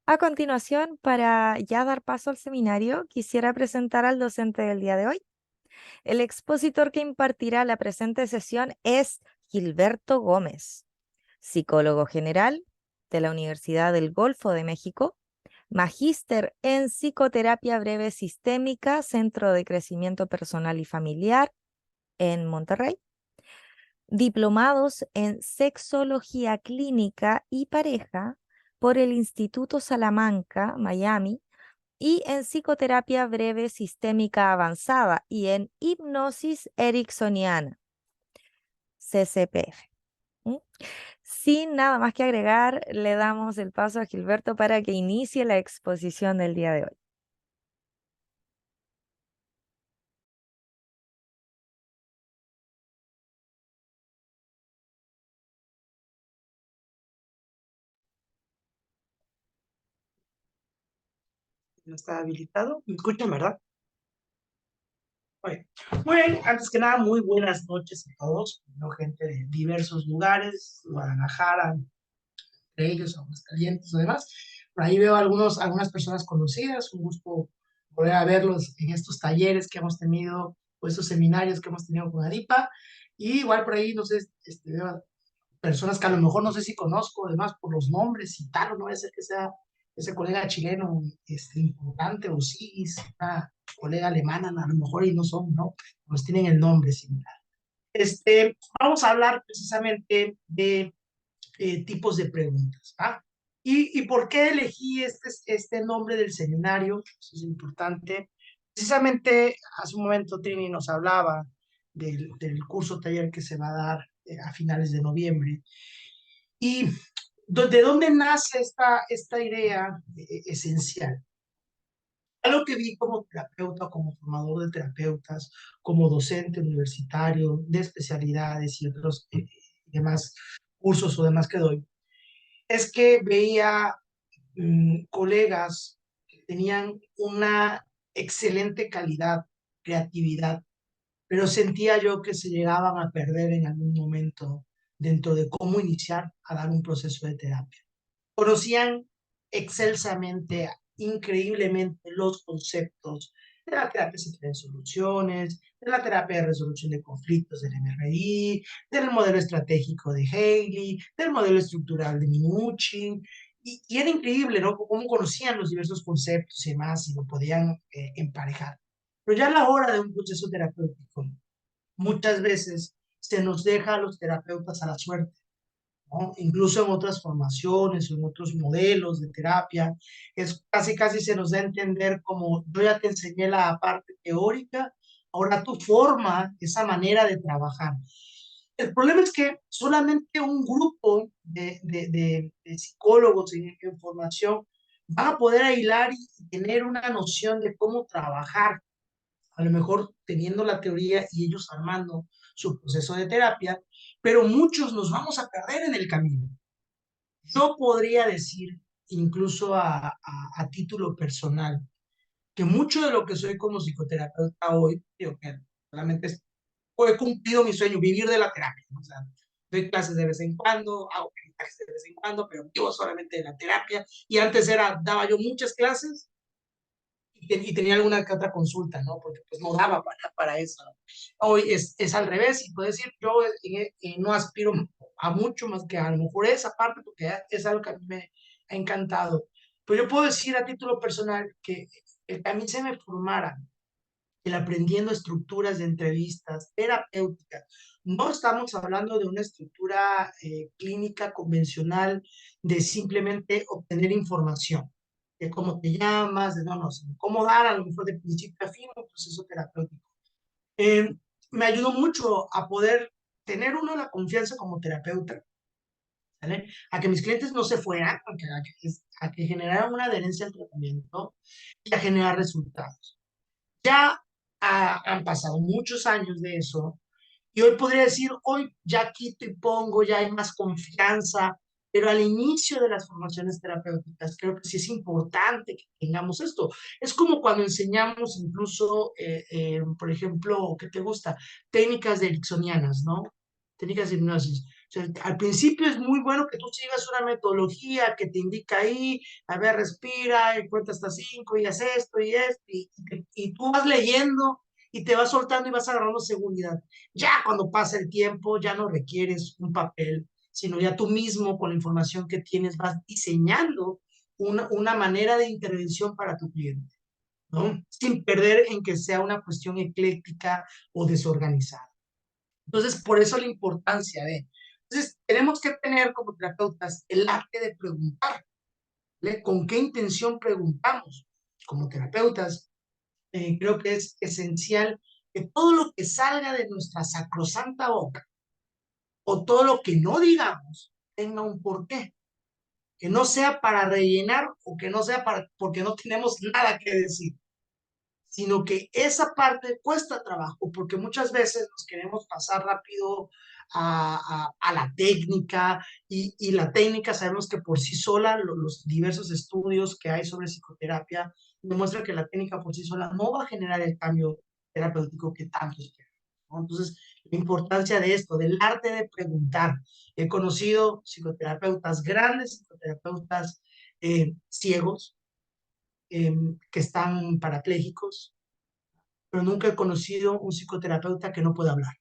A continuación, para ya dar paso al seminario, quisiera presentar al docente del día de hoy. El expositor que impartirá la presente sesión es Gilberto Gómez, psicólogo general de la Universidad del Golfo de México, magíster en psicoterapia breve sistémica, Centro de Crecimiento Personal y Familiar en Monterrey, diplomados en sexología clínica y pareja por el Instituto Salamanca, Miami, y en psicoterapia breve sistémica avanzada y en hipnosis ericksoniana, CCPF. ¿Mm? Sin nada más que agregar, le damos el paso a Gilberto para que inicie la exposición del día de hoy. No está habilitado. ¿Me escuchan, verdad? Oye, muy bien, antes que nada, muy buenas noches a todos, ¿no? Gente de diversos lugares, Guadalajara, entre ellos, Aguascalientes y demás. Por ahí veo algunas personas conocidas, un gusto volver a verlos en estos talleres que hemos tenido, o estos seminarios que hemos tenido con ADIPA. Y igual por ahí, no sé, veo personas que a lo mejor no sé si conozco, además por los nombres y tal, o no voy a ser que sea ese colega chileno importante, o sí, es una colega alemana, a lo mejor y no son, ¿no? Pues tienen el nombre similar. Vamos a hablar precisamente de tipos de preguntas, ¿ah? ¿Y por qué elegí este nombre del seminario? Eso es importante. Precisamente hace un momento Trini nos hablaba del curso taller que se va a dar a finales de noviembre. ¿Y de dónde nace esta idea esencial? Algo que vi como terapeuta, como formador de terapeutas, como docente universitario de especialidades y otros demás cursos o demás que doy, es que veía colegas que tenían una excelente calidad, creatividad, pero sentía yo que se llegaban a perder en algún momento dentro de cómo iniciar a dar un proceso de terapia. Conocían excelsamente, increíblemente los conceptos de la terapia se tienen soluciones, de la terapia de resolución de conflictos del MRI, del modelo estratégico de Haley, del modelo estructural de Minuchin, y era increíble, ¿no? Cómo conocían los diversos conceptos y demás y lo podían emparejar. Pero ya a la hora de un proceso terapéutico, muchas veces se nos deja a los terapeutas a la suerte, ¿no? Incluso en otras formaciones o en otros modelos de terapia, es casi se nos da a entender como yo ya te enseñé la parte teórica, ahora tú forma esa manera de trabajar. El problema es que solamente un grupo de psicólogos en formación van a poder aislar y tener una noción de cómo trabajar, a lo mejor teniendo la teoría y ellos armando su proceso de terapia, pero muchos nos vamos a perder en el camino. Yo podría decir, incluso a título personal, que mucho de lo que soy como psicoterapeuta hoy, digo que realmente he cumplido mi sueño, vivir de la terapia, ¿no? O sea, doy clases de vez en cuando, hago peritajes de vez en cuando, pero vivo solamente de la terapia. Y antes daba yo muchas clases y tenía alguna que otra consulta, ¿no? Porque pues no daba para eso. Hoy es al revés, y puedo decir, yo no aspiro a mucho más que a lo mejor esa parte, porque es algo que a mí me ha encantado. Pero yo puedo decir a título personal que el que a mí se me formara el aprendiendo estructuras de entrevistas terapéuticas. No estamos hablando de una estructura clínica convencional de simplemente obtener información, de cómo te llamas, de no sé, cómo dar a lo mejor de principio a fin un proceso terapéutico. Eh, Me ayudó mucho a poder tener uno la confianza como terapeuta, ¿vale? A que mis clientes no se fueran, a que generaran una adherencia al tratamiento y a generar resultados. Ya han pasado muchos años de eso y hoy podría decir, hoy ya quito y pongo, ya hay más confianza, pero al inicio de las formaciones terapéuticas creo que sí es importante que tengamos esto. Es como cuando enseñamos incluso, por ejemplo, ¿qué te gusta? Técnicas de ericksonianas, ¿no? Técnicas de hipnosis. sea, al principio es muy bueno que tú sigas una metodología que te indica ahí, a ver, respira, y cuenta hasta 5, y haz esto, y tú vas leyendo y te vas soltando y vas agarrando seguridad. Ya cuando pasa el tiempo, ya no requieres un papel, sino ya tú mismo con la información que tienes vas diseñando una manera de intervención para tu cliente, ¿no? Sin perder en que sea una cuestión ecléctica o desorganizada. Entonces, por eso la importancia de... Entonces, tenemos que tener como terapeutas el arte de preguntar, ¿vale? ¿Con qué intención preguntamos? Como terapeutas, creo que es esencial que todo lo que salga de nuestra sacrosanta boca o todo lo que no digamos tenga un porqué, que no sea para rellenar o que no sea para porque no tenemos nada que decir, sino que esa parte cuesta trabajo, porque muchas veces nos queremos pasar rápido a la técnica, y la técnica sabemos que por sí sola, los diversos estudios que hay sobre psicoterapia demuestran que la técnica por sí sola no va a generar el cambio terapéutico que tanto esperamos, ¿no? Entonces, la importancia de esto, del arte de preguntar. He conocido psicoterapeutas grandes, psicoterapeutas ciegos, que están parapléjicos, pero nunca he conocido un psicoterapeuta que no pueda hablar,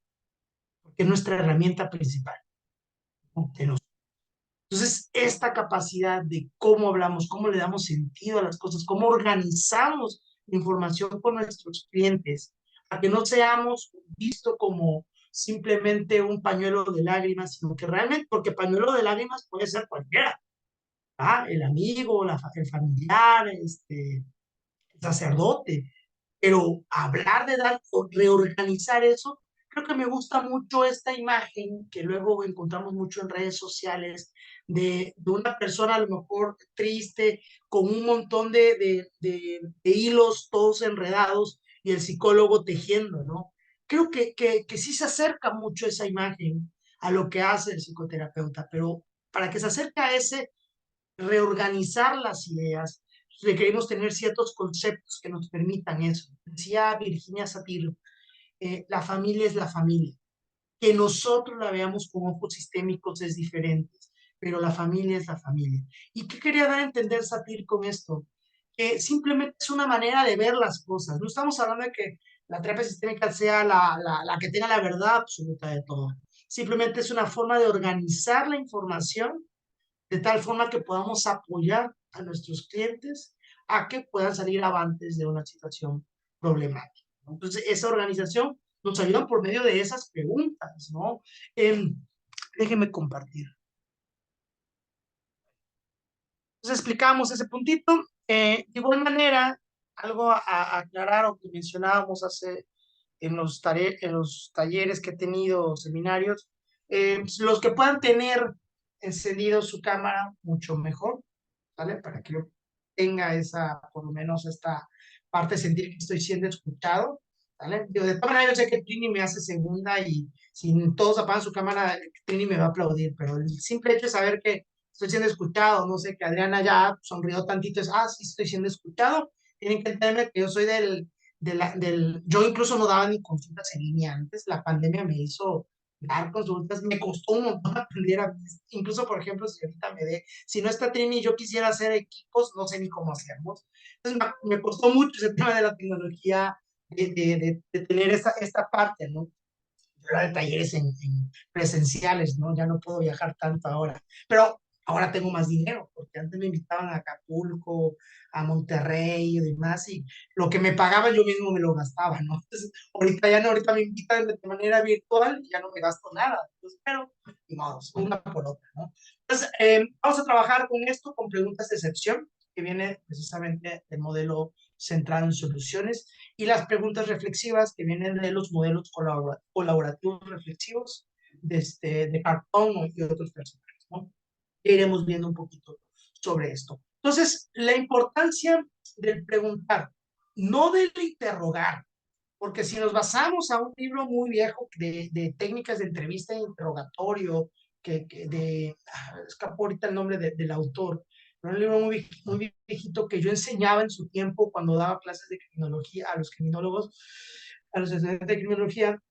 porque es nuestra herramienta principal, ¿no? Entonces, esta capacidad de cómo hablamos, cómo le damos sentido a las cosas, cómo organizamos la información con nuestros clientes, a que no seamos visto como simplemente un pañuelo de lágrimas, sino que realmente, porque pañuelo de lágrimas puede ser cualquiera, ¿ah? El amigo, el familiar, el sacerdote, pero hablar de dar, reorganizar eso, creo que me gusta mucho esta imagen que luego encontramos mucho en redes sociales de una persona a lo mejor triste, con un montón de hilos todos enredados y el psicólogo tejiendo, ¿no? Creo que sí se acerca mucho esa imagen a lo que hace el psicoterapeuta, pero para que se acerque a ese reorganizar las ideas, requerimos tener ciertos conceptos que nos permitan eso. Decía Virginia Satir, la familia es la familia. Que nosotros la veamos con ojos sistémicos es diferente, pero la familia es la familia. ¿Y qué quería dar a entender Satir con esto? Que simplemente es una manera de ver las cosas. No estamos hablando de que la terapia sistémica sea la que tenga la verdad absoluta de todo. Simplemente es una forma de organizar la información de tal forma que podamos apoyar a nuestros clientes a que puedan salir avantes de una situación problemática, ¿no? Entonces, esa organización nos ayuda por medio de esas preguntas, ¿no? Eh, Déjenme compartir. Entonces, explicamos ese puntito. De igual manera, algo a aclarar o que mencionábamos hace en los talleres que he tenido, seminarios, los que puedan tener encendido su cámara, mucho mejor, ¿vale? Para que yo tenga esa, por lo menos esta parte de sentir que estoy siendo escuchado, ¿vale? Yo, de todas maneras, yo sé que Trini me hace segunda y si todos apagan su cámara, Trini me va a aplaudir, pero el simple hecho de saber que estoy siendo escuchado, no sé, que Adriana ya sonrió tantito, es, sí, estoy siendo escuchado, tienen que entenderme que yo soy yo incluso no daba ni consultas en línea antes, la pandemia me hizo dar consultas, me costó un montón aprender incluso por ejemplo, si ahorita si no está Trini y yo quisiera hacer equipos, no sé ni cómo hacerlos. Entonces me costó mucho ese tema de la tecnología, de tener esta parte, ¿no? Era de talleres en presenciales, ¿no? Ya no puedo viajar tanto ahora, pero ahora tengo más dinero, porque antes me invitaban a Acapulco, a Monterrey y demás, y lo que me pagaban yo mismo me lo gastaba, ¿no? Entonces, ahorita ya no, ahorita me invitan de manera virtual y ya no me gasto nada, entonces, pero, ni modo, una por otra, ¿no? Entonces, vamos a trabajar con esto, con preguntas de excepción, que viene precisamente del modelo centrado en soluciones, y las preguntas reflexivas que vienen de los modelos colaborativos reflexivos de Cartón y otros personajes, ¿no? Iremos viendo un poquito sobre esto. Entonces, la importancia del preguntar, no del interrogar, porque si nos basamos a un libro muy viejo de técnicas de entrevista e interrogatorio, escapó ahorita el nombre del autor, pero un libro muy viejito que yo enseñaba en su tiempo cuando daba clases de criminología a los criminólogos, a los estudiantes de criminología,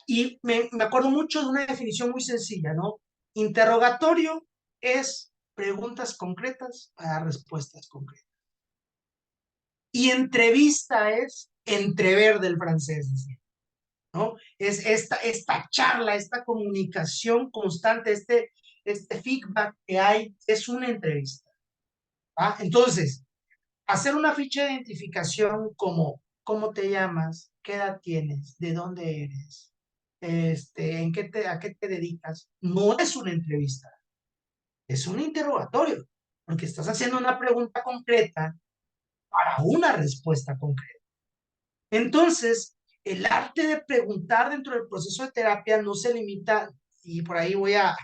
Y me acuerdo mucho de una definición muy sencilla, ¿no? Interrogatorio es preguntas concretas para respuestas concretas. Y entrevista es entrever del francés, decía, ¿no? Es esta charla, esta comunicación constante, este feedback que hay, es una entrevista. ¿Va? Entonces, hacer una ficha de identificación como cómo te llamas, qué edad tienes, de dónde eres, a qué te dedicas, no es una entrevista, es un interrogatorio, porque estás haciendo una pregunta concreta para una respuesta concreta. Entonces, el arte de preguntar dentro del proceso de terapia no se limita, y por ahí voy a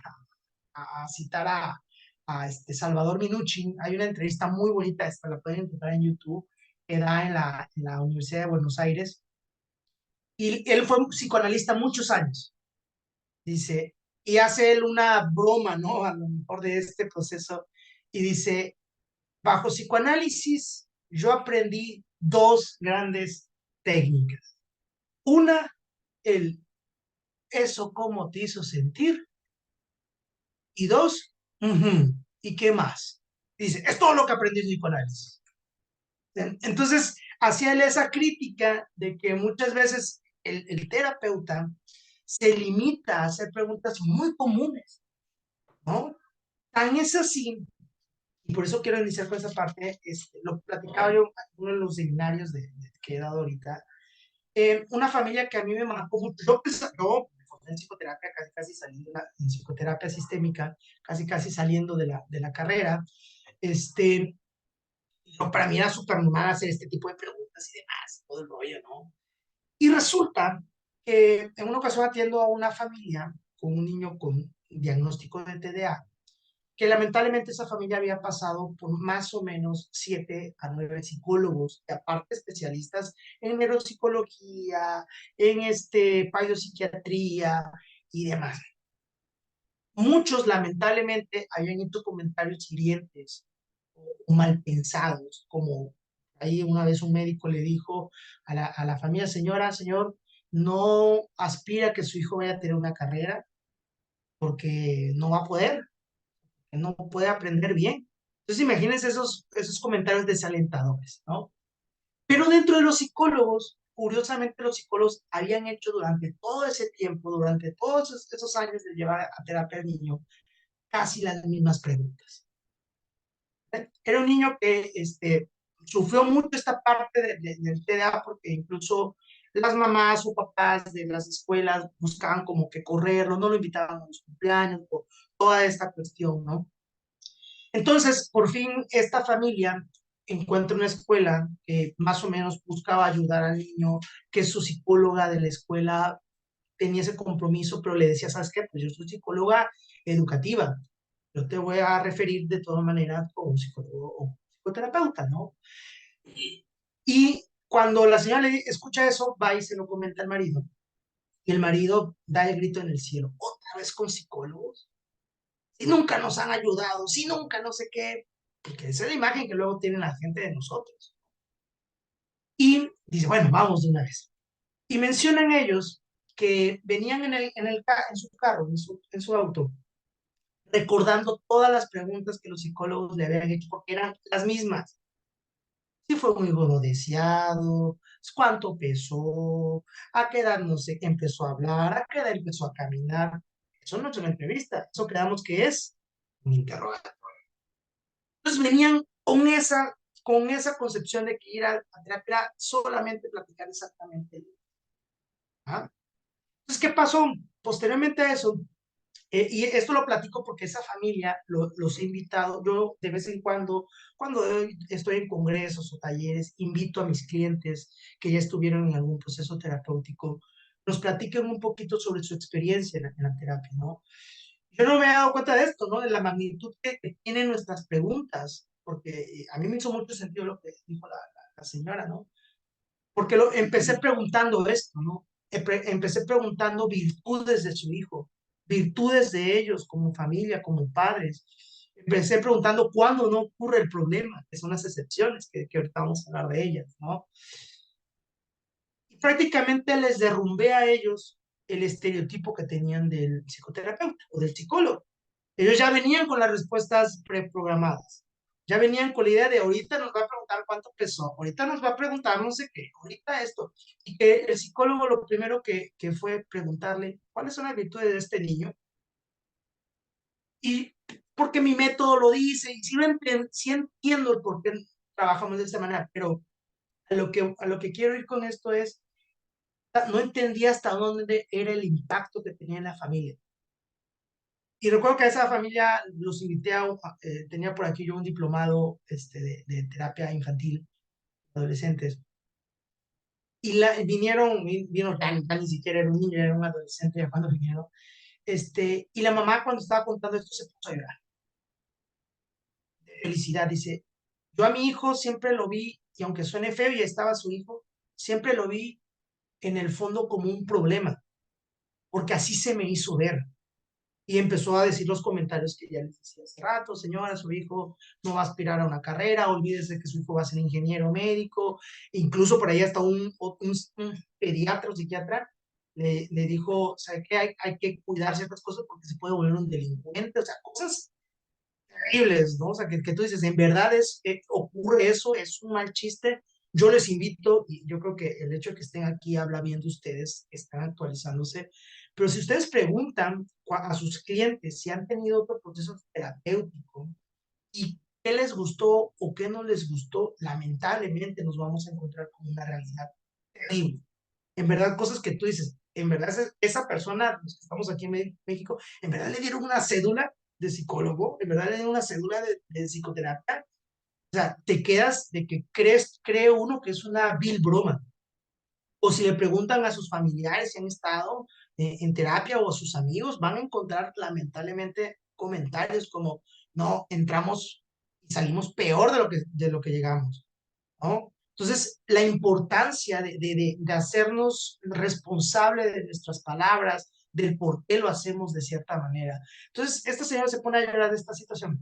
citar a Salvador Minuchin. Hay una entrevista muy bonita, esta la pueden encontrar en YouTube, que da en la Universidad de Buenos Aires, y él fue psicoanalista muchos años, dice, y hace él una broma, ¿no? A lo mejor de este proceso, y dice, bajo psicoanálisis yo aprendí dos grandes técnicas. Una, el eso cómo te hizo sentir, y dos, ¿y qué más? Dice, es todo lo que aprendí en psicoanálisis. Entonces, hacía él esa crítica de que muchas veces el terapeuta se limita a hacer preguntas muy comunes, ¿no? Tan es así, y por eso quiero iniciar con esa parte, lo platicaba yo en uno de los seminarios que he dado ahorita, una familia que a mí me marcó mucho, yo me formé en psicoterapia casi saliendo, en psicoterapia sistémica, casi saliendo de la carrera, para mí era súper normal hacer este tipo de preguntas y demás, todo el rollo, ¿no? Y resulta que en una ocasión atiendo a una familia con un niño con diagnóstico de TDA, que lamentablemente esa familia había pasado por más o menos 7 a 9 psicólogos, y aparte especialistas en neuropsicología, en psiquiatría y demás. Muchos lamentablemente habían hecho comentarios hirientes o mal pensados, como ahí una vez un médico le dijo a la familia, señora, señor, no aspira a que su hijo vaya a tener una carrera porque no va a poder, no puede aprender bien. Entonces imagínense esos comentarios desalentadores, ¿no? Pero dentro de los psicólogos, curiosamente los psicólogos habían hecho durante todo ese tiempo, durante todos esos años de llevar a terapia al niño, casi las mismas preguntas. Era un niño que sufrió mucho esta parte del TDA porque incluso las mamás o papás de las escuelas buscaban como que correrlo, no lo invitaban a los cumpleaños, por toda esta cuestión, ¿no? Entonces, por fin, esta familia encuentra una escuela que más o menos buscaba ayudar al niño, que su psicóloga de la escuela tenía ese compromiso, pero le decía, ¿sabes qué? Pues yo soy psicóloga educativa, yo te voy a referir de todas maneras como psicólogo o psicoterapeuta, ¿no? Y cuando la señora le escucha eso, va y se lo comenta al marido. Y el marido da el grito en el cielo, ¿otra vez con psicólogos? Si nunca nos han ayudado, si nunca no sé qué, porque esa es la imagen que luego tiene la gente de nosotros. Y dice, bueno, vamos de una vez. Y mencionan ellos que venían en su carro, en su auto, recordando todas las preguntas que los psicólogos le habían hecho, porque eran las mismas. Si fue un hijo no deseado, cuánto pesó, a qué edad no sé, empezó a hablar, a qué edad empezó a caminar. Eso no es una entrevista, eso creamos que es un interrogatorio. Entonces venían con esa concepción de que ir a terapia era solamente platicar exactamente. ¿Ah? Entonces, ¿qué pasó? Posteriormente a eso, y esto lo platico porque esa familia los he invitado, yo de vez en cuando estoy en congresos o talleres, invito a mis clientes que ya estuvieron en algún proceso terapéutico, nos platiquen un poquito sobre su experiencia en la terapia, ¿no? Yo no me he dado cuenta de esto, ¿no? De la magnitud que tienen nuestras preguntas, porque a mí me hizo mucho sentido lo que dijo la señora, ¿no? Porque empecé preguntando esto, ¿no? Empecé preguntando virtudes de su hijo, virtudes de ellos como familia, como padres. Empecé preguntando cuándo no ocurre el problema, que son las excepciones, que ahorita vamos a hablar de ellas, ¿no? Y prácticamente les derrumbé a ellos el estereotipo que tenían del psicoterapeuta o del psicólogo. Ellos ya venían con las respuestas preprogramadas. Ya venían con la idea de ahorita nos va a preguntar cuánto pesó, ahorita nos va a preguntar no sé qué, ahorita esto. Y que el psicólogo lo primero que fue preguntarle cuáles son las virtudes de este niño. Y porque mi método lo dice, y sí entiendo el por qué trabajamos de esta manera, pero a lo que quiero ir con esto es, no entendía hasta dónde era el impacto que tenía en la familia. Y recuerdo que a esa familia los invité tenía por aquí yo un diplomado de terapia infantil, adolescentes, y vino ya ni siquiera era un niño, era un adolescente ya cuando vinieron, y la mamá cuando estaba contando esto se puso a llorar, de felicidad, dice, yo a mi hijo siempre lo vi, y aunque suene feo y estaba su hijo, siempre lo vi en el fondo como un problema, porque así se me hizo ver. Y empezó a decir los comentarios que ya les decía hace rato: señora, su hijo no va a aspirar a una carrera, olvídese que su hijo va a ser ingeniero médico, incluso por ahí hasta un pediatra o psiquiatra le dijo, ¿sabe qué? Hay que cuidar ciertas cosas porque se puede volver un delincuente, o sea, cosas terribles, ¿no? O sea, que tú dices, en verdad ocurre eso, es un mal chiste. Yo les invito, y yo creo que el hecho de que estén aquí habla bien de ustedes, que están actualizándose, pero si ustedes preguntan a sus clientes si han tenido otro proceso terapéutico y qué les gustó o qué no les gustó, lamentablemente nos vamos a encontrar con una realidad terrible. En verdad, cosas que tú dices, en verdad esa persona, los que estamos aquí en México, en verdad le dieron una cédula de psicólogo, en verdad le dieron una cédula de psicoterapia. O sea, te quedas de que cree uno que es una vil broma. O si le preguntan a sus familiares si han estado en terapia o a sus amigos, van a encontrar lamentablemente comentarios como, no, entramos y salimos peor de lo que llegamos, ¿no? Entonces, la importancia de hacernos responsable de nuestras palabras, del por qué lo hacemos de cierta manera. Entonces, esta señora se pone a llorar de esta situación,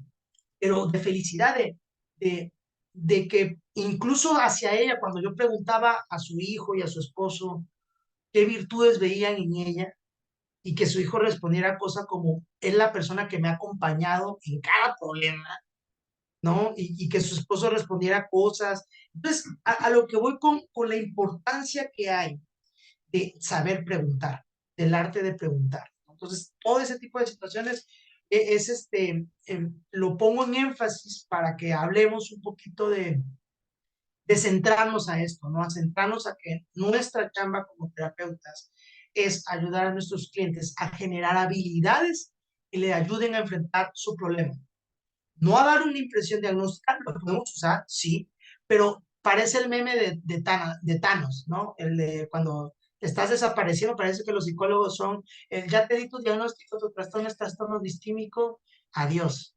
pero de felicidad, de, de que incluso hacia ella, cuando yo preguntaba a su hijo y a su esposo qué virtudes veían en ella, y que su hijo respondiera cosas como, es la persona que me ha acompañado en cada problema, ¿no? Y que su esposo respondiera cosas. Entonces, a lo que voy con la importancia que hay de saber preguntar, del arte de preguntar. Entonces, todo ese tipo de situaciones lo pongo en énfasis para que hablemos un poquito de centrarnos a esto, ¿no? A centrarnos a que nuestra chamba como terapeutas es ayudar a nuestros clientes a generar habilidades que le ayuden a enfrentar su problema. No a dar una impresión diagnóstica, lo podemos usar, sí, pero parece el meme de Thanos, ¿no? El de cuando estás desapareciendo, parece que los psicólogos son, ya te di tu diagnóstico, tu trastorno es trastorno distímico, adiós.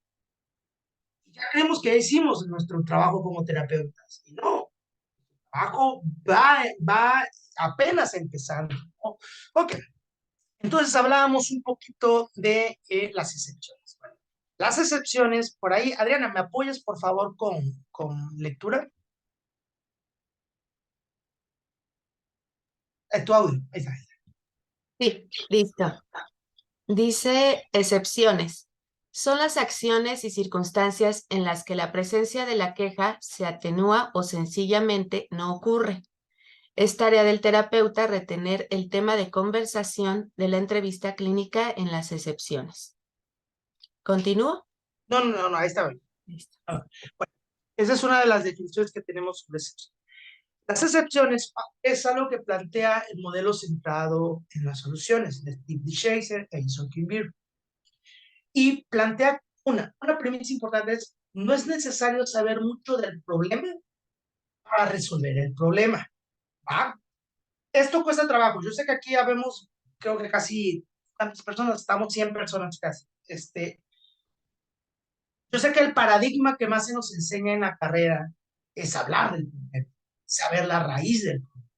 Y ya creemos que ya hicimos nuestro trabajo como terapeutas. Y no, el trabajo va apenas empezando, ¿no? Ok, entonces hablábamos un poquito de las excepciones. Bueno, las excepciones, por ahí, Adriana, ¿me apoyas por favor con lectura? Tu audio, ahí está. Sí, listo. Dice excepciones. Son las acciones y circunstancias en las que la presencia de la queja se atenúa o sencillamente no ocurre. Es tarea del terapeuta retener el tema de conversación de la entrevista clínica en las excepciones. ¿Continúo? No, ahí está bien. Listo. Bueno, esa es una de las definiciones que tenemos sobre excepciones. Las excepciones es algo que plantea el modelo centrado en las soluciones de Steve D. Chaser e Jason Kimbir. Y plantea una premisa importante es, no es necesario saber mucho del problema para resolver el problema. ¿Va? Esto cuesta trabajo. Yo sé que aquí ya vemos, creo que casi, ¿cuántas personas? Estamos 100 personas casi. Yo sé que el paradigma que más se nos enseña en la carrera es hablar del problema, saber la raíz del problema.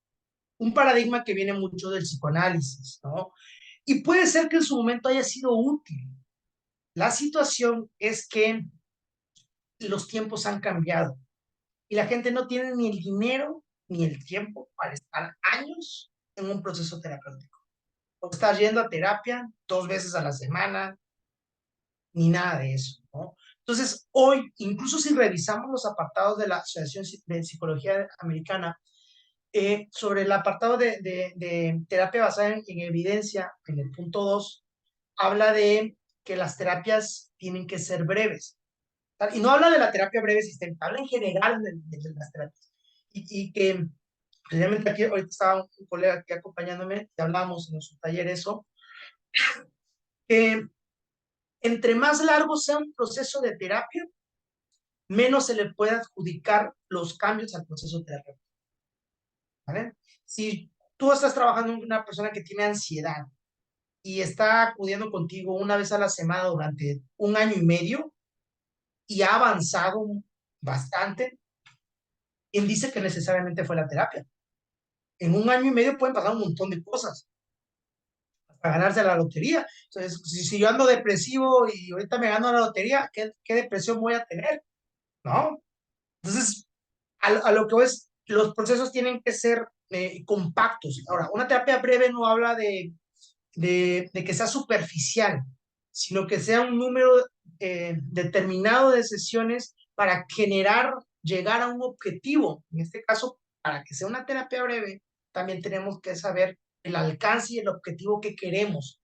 Un paradigma que viene mucho del psicoanálisis, ¿no? Y puede ser que en su momento haya sido útil. La situación es que los tiempos han cambiado y la gente no tiene ni el dinero ni el tiempo para estar años en un proceso terapéutico. o estás yendo a terapia 2 veces a la semana, ni nada de eso, ¿no? Entonces, hoy, incluso si revisamos los apartados de la Asociación de Psicología Americana, sobre el apartado de terapia basada en evidencia, en el punto 2, habla de que las terapias tienen que ser breves. Y no habla de la terapia breve sistémica, habla en general de las terapias. Y que precisamente aquí, ahorita estaba un colega aquí acompañándome y hablamos en nuestro taller eso, que entre más largo sea un proceso de terapia, menos se le puede adjudicar los cambios al proceso terapéutico, ¿vale? Si tú estás trabajando con una persona que tiene ansiedad y está acudiendo contigo una vez a la semana durante 1 año y medio y ha avanzado bastante, él dice que necesariamente fue la terapia. En 1 año y medio pueden pasar un montón de cosas hasta ganarse la lotería. Entonces, si yo ando depresivo y ahorita me gano la lotería, ¿qué depresión voy a tener? ¿No? Entonces, a lo que es, los procesos tienen que ser compactos. Ahora, una terapia breve no habla de que sea superficial, sino que sea un número determinado de sesiones para llegar a un objetivo. En este caso, para que sea una terapia breve, también tenemos que saber el alcance y el objetivo que queremos,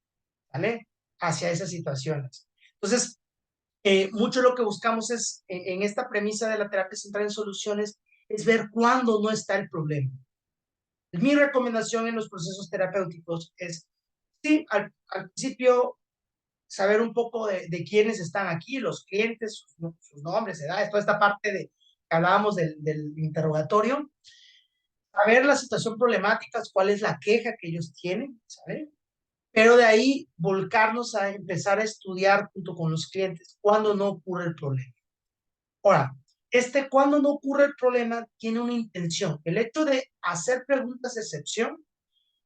¿vale? Hacia esas situaciones. Entonces, mucho lo que buscamos es, en esta premisa de la terapia central en soluciones, es ver cuándo no está el problema. Mi recomendación en los procesos terapéuticos es, sí, al principio, saber un poco de quiénes están aquí, los clientes, sus nombres, edades, toda esta parte que hablábamos del interrogatorio, saber la situación problemática, cuál es la queja que ellos tienen, ¿sabe? Pero de ahí volcarnos a empezar a estudiar junto con los clientes cuándo no ocurre el problema. Ahora, cuando no ocurre el problema tiene una intención. El hecho de hacer preguntas de excepción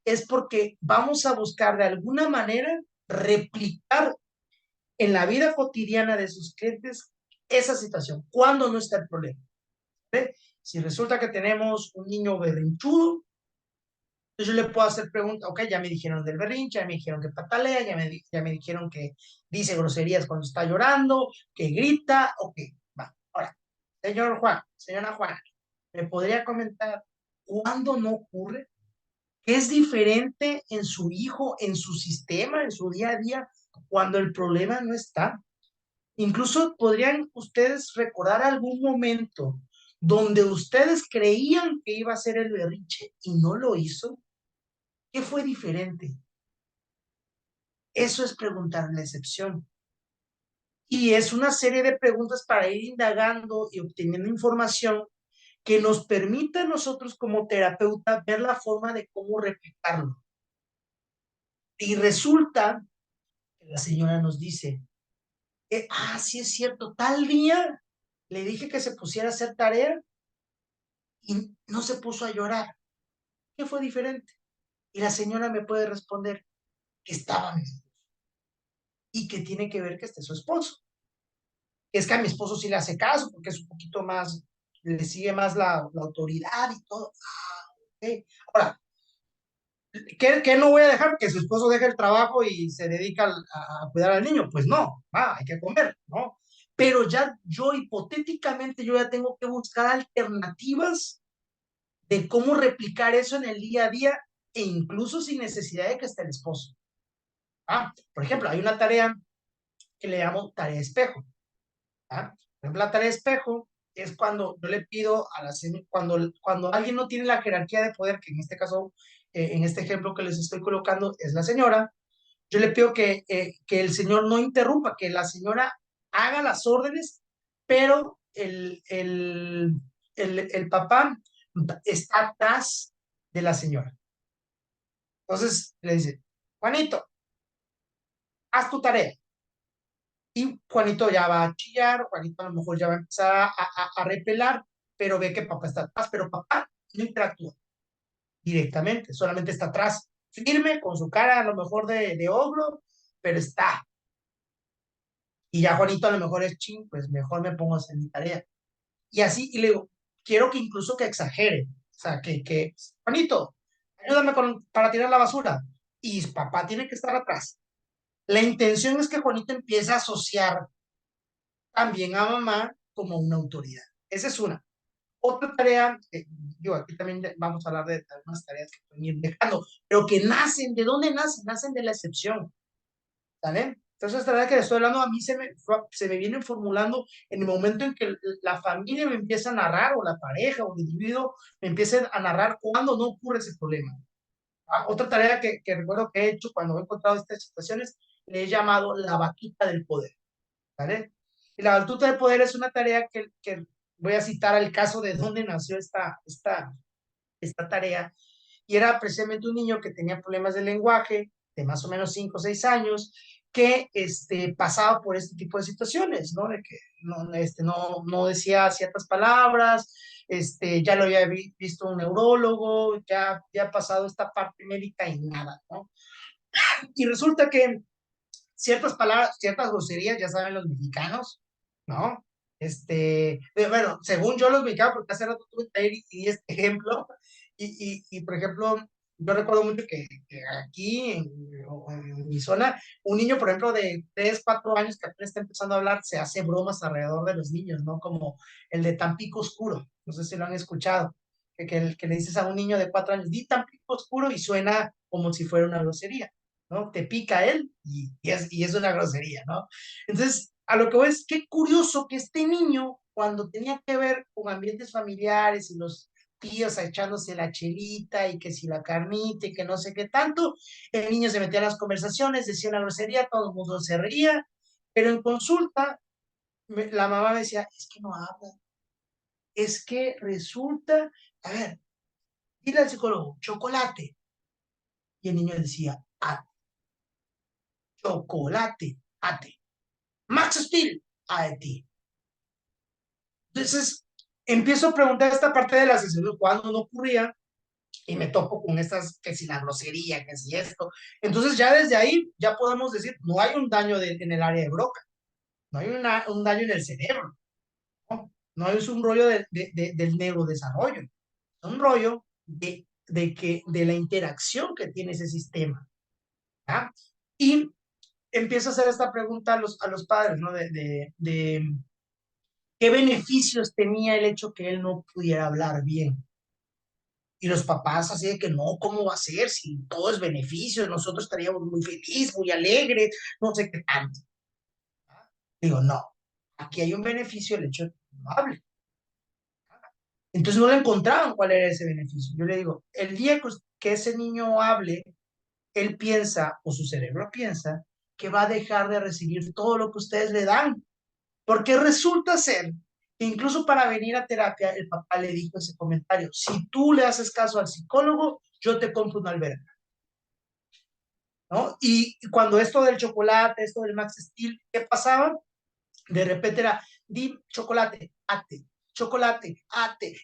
es porque vamos a buscar de alguna manera replicar en la vida cotidiana de sus clientes esa situación. ¿Cuándo no está el problema? ¿Ve? Si resulta que tenemos un niño berrinchudo, entonces yo le puedo hacer preguntas, ok, ya me dijeron del berrinche, ya me dijeron que patalea, ya me dijeron que dice groserías cuando está llorando, que grita, ok, va. Ahora, señor Juan, señora Juana, ¿me podría comentar cuándo no ocurre? ¿Qué es diferente en su hijo, en su sistema, en su día a día, cuando el problema no está? Incluso podrían ustedes recordar algún momento donde ustedes creían que iba a ser el berrinche y no lo hizo. ¿Qué fue diferente? Eso es preguntar la excepción. Y es una serie de preguntas para ir indagando y obteniendo información que nos permita a nosotros como terapeuta ver la forma de cómo replicarlo. Y resulta que la señora nos dice, sí es cierto, tal día le dije que se pusiera a hacer tarea y no se puso a llorar. ¿Qué fue diferente? Y la señora me puede responder que estaba mi esposo y que tiene que ver que esté su esposo. Es que a mi esposo sí le hace caso porque es un poquito más, le sigue más la autoridad y todo. Okay. Ahora, ¿qué no voy a dejar? Que su esposo deje el trabajo y se dedica a cuidar al niño. Pues no, hay que comer, ¿no? Pero ya yo hipotéticamente yo ya tengo que buscar alternativas de cómo replicar eso en el día a día e incluso sin necesidad de que esté el esposo. Por ejemplo, hay una tarea que le llamo tarea espejo. Por ejemplo, la tarea espejo es cuando yo le pido cuando alguien no tiene la jerarquía de poder, que en este caso, en este ejemplo que les estoy colocando es la señora, yo le pido que el señor no interrumpa, que la señora haga las órdenes, pero el papá está atrás de la señora. Entonces le dice, Juanito, haz tu tarea. Y Juanito ya va a chillar, Juanito a lo mejor ya va a empezar a repelar, pero ve que papá está atrás, pero papá no interactúa directamente, solamente está atrás, firme, con su cara a lo mejor de ogro, pero está. Y ya Juanito a lo mejor es ching, pues mejor me pongo a hacer mi tarea. Y así, y le digo, quiero que incluso que exagere, o sea, Juanito, ayúdame para tirar la basura. y papá tiene que estar atrás. La intención es que Juanito empiece a asociar también a mamá como una autoridad. Esa es una. Otra tarea, digo, aquí también vamos a hablar de algunas tareas que pueden ir dejando, pero que nacen, ¿de dónde nacen? Nacen de la excepción, ¿sale? Entonces, esta tarea que le estoy hablando a mí se me vienen formulando en el momento en que la familia me empieza a narrar, o la pareja, o el individuo me empieza a narrar cuando no ocurre ese problema. Otra tarea que recuerdo que he hecho cuando he encontrado estas situaciones, le he llamado la vaquita del poder, ¿vale? Y la batuta del poder es una tarea que voy a citar el caso de dónde nació esta tarea, y era precisamente un niño que tenía problemas de lenguaje, de más o menos 5 o 6 años, que pasaba por este tipo de situaciones, ¿no? De que no decía ciertas palabras, ya lo había visto un neurólogo, ya ha pasado esta parte médica y nada, ¿no? Y resulta que ciertas palabras, ciertas groserías, ya saben los mexicanos, ¿no? Bueno, según yo los mexicanos, porque hace rato tuve que ir y di este ejemplo, por ejemplo, yo recuerdo mucho que aquí en mi zona, un niño, por ejemplo, de 3, 4 años que apenas está empezando a hablar, se hace bromas alrededor de los niños, ¿no? Como el de Tampico Oscuro, no sé si lo han escuchado, que le dices a un niño de 4 años, di Tampico Oscuro y suena como si fuera una grosería. ¿No? Te pica él y es una grosería, ¿no? Entonces, a lo que voy es, qué curioso que este niño, cuando tenía que ver con ambientes familiares y los tíos echándose la chelita y que si la carnita y que no sé qué tanto, el niño se metía en las conversaciones, decía una grosería, todo el mundo se reía, pero en consulta, la mamá me decía, es que no habla, es que resulta, a ver, dile al psicólogo, chocolate, y el niño decía, chocolate, ate. Max Steel, a ti. Entonces, empiezo a preguntar esta parte de la sesión cuando no ocurría y me topo con estas, que si la grosería, que si esto. Entonces, ya desde ahí, ya podemos decir, no hay un daño en el área de Broca, no hay un daño en el cerebro, ¿no? No es un rollo del neurodesarrollo, es un rollo de la interacción que tiene ese sistema. ¿Ya? Y empiezo a hacer esta pregunta a los padres, ¿no? ¿Qué beneficios tenía el hecho que él no pudiera hablar bien? Y los papás así de que no, ¿cómo va a ser? Si todo es beneficio, nosotros estaríamos muy felices, muy alegres, no sé qué tanto. Digo, no, aquí hay un beneficio el hecho de que no hable. Entonces no le encontraban cuál era ese beneficio. Yo le digo, el día que ese niño hable, él piensa, o su cerebro piensa, que va a dejar de recibir todo lo que ustedes le dan. Porque resulta ser que incluso para venir a terapia, el papá le dijo ese comentario, si tú le haces caso al psicólogo, yo te compro una alberca, ¿no? Y cuando esto del chocolate, esto del Max Steel, ¿qué pasaba? De repente era, di chocolate, ate,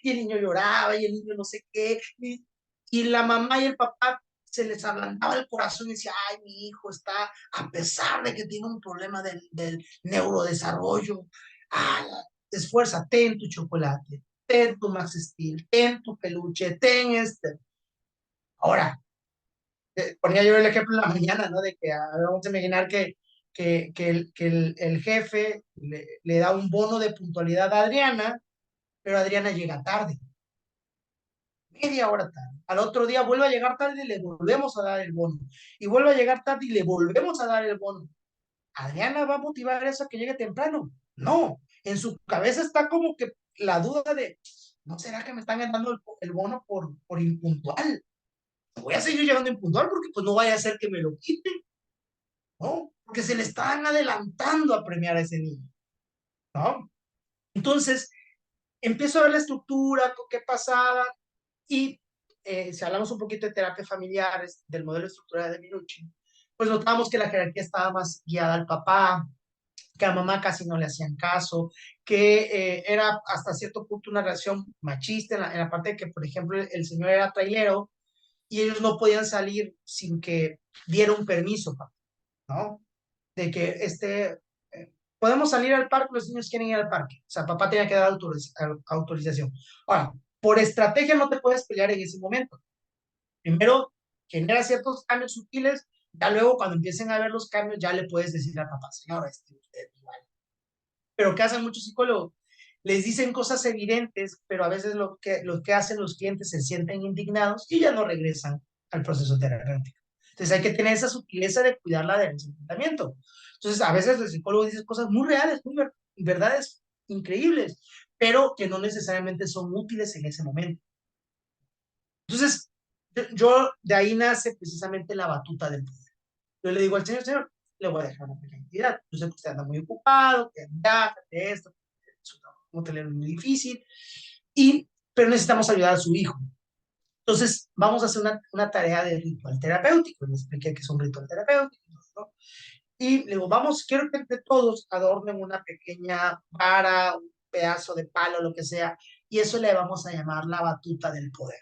y el niño lloraba, y el niño no sé qué, y la mamá y el papá se les ablandaba el corazón y decía, ay, mi hijo está, a pesar de que tiene un problema del neurodesarrollo, ah, esfuérzate en tu chocolate, ten tu Max Steel, ten tu peluche, ten este. Ahora, ponía yo el ejemplo en la mañana, ¿no? De que vamos a imaginar que el jefe le da un bono de puntualidad a Adriana, pero Adriana llega tarde, media hora tarde. Al otro día vuelve a llegar tarde y le volvemos a dar el bono. Y vuelve a llegar tarde y le volvemos a dar el bono. ¿Adriana va a motivar eso a que llegue temprano? No. En su cabeza está como que la duda de, ¿no será que me están dando el bono por impuntual? Voy a seguir llegando impuntual porque pues no vaya a ser que me lo quiten, ¿no? Porque se le están adelantando a premiar a ese niño, ¿no? Entonces, empiezo a ver la estructura, qué pasaba, y si hablamos un poquito de terapia familiar, del modelo estructural de Minucci, pues notamos que la jerarquía estaba más guiada al papá, que a mamá casi no le hacían caso, que era hasta cierto punto una relación machista en la parte de que, por ejemplo, el señor era trailero y ellos no podían salir sin que diera un permiso, ¿no? De que podemos salir al parque, los niños quieren ir al parque. O sea, papá tenía que dar autorización. Ahora, por estrategia no te puedes pelear en ese momento. Primero, genera ciertos cambios sutiles, ya luego cuando empiecen a ver los cambios, ya le puedes decir a papá, señor, usted igual. Pero ¿qué hacen muchos psicólogos? Les dicen cosas evidentes, pero a veces lo que hacen los clientes se sienten indignados y ya no regresan al proceso terapéutico. Entonces hay que tener esa sutileza de cuidarla del tratamiento. Entonces a veces el psicólogo dice cosas muy reales, muy verdades increíbles, pero que no necesariamente son útiles en ese momento. Entonces, yo de ahí nace precisamente la batuta del poder. Yo le digo al señor, le voy a dejar una pequeña actividad. Yo sé que usted anda muy ocupado, que anda, de esto, su trabajo hotelero es muy difícil, pero necesitamos ayudar a su hijo. Entonces, vamos a hacer una tarea de ritual terapéutico. Le expliqué que es un ritual terapéutico, ¿no? Y le digo, quiero que entre todos adornen una pequeña vara, un pedazo de palo, lo que sea, y eso le vamos a llamar la batuta del poder.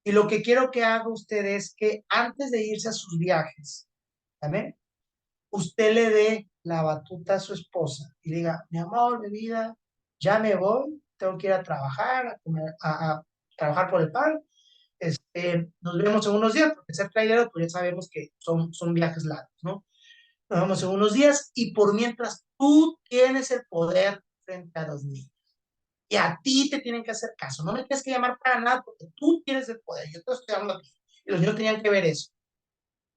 Y lo que quiero que haga usted es que antes de irse a sus viajes, ¿también? Usted le dé la batuta a su esposa y le diga, mi amor, mi vida, ya me voy, tengo que ir a trabajar, a trabajar por el pan. Nos vemos en unos días, porque ser trailero, pues ya sabemos que son viajes largos, ¿no? Nos vemos en unos días y por mientras tú tienes el poder frente a los niños. Y a ti te tienen que hacer caso. No me tienes que llamar para nada porque tú tienes el poder. Yo te estoy hablando a ti. Y los niños tenían que ver eso.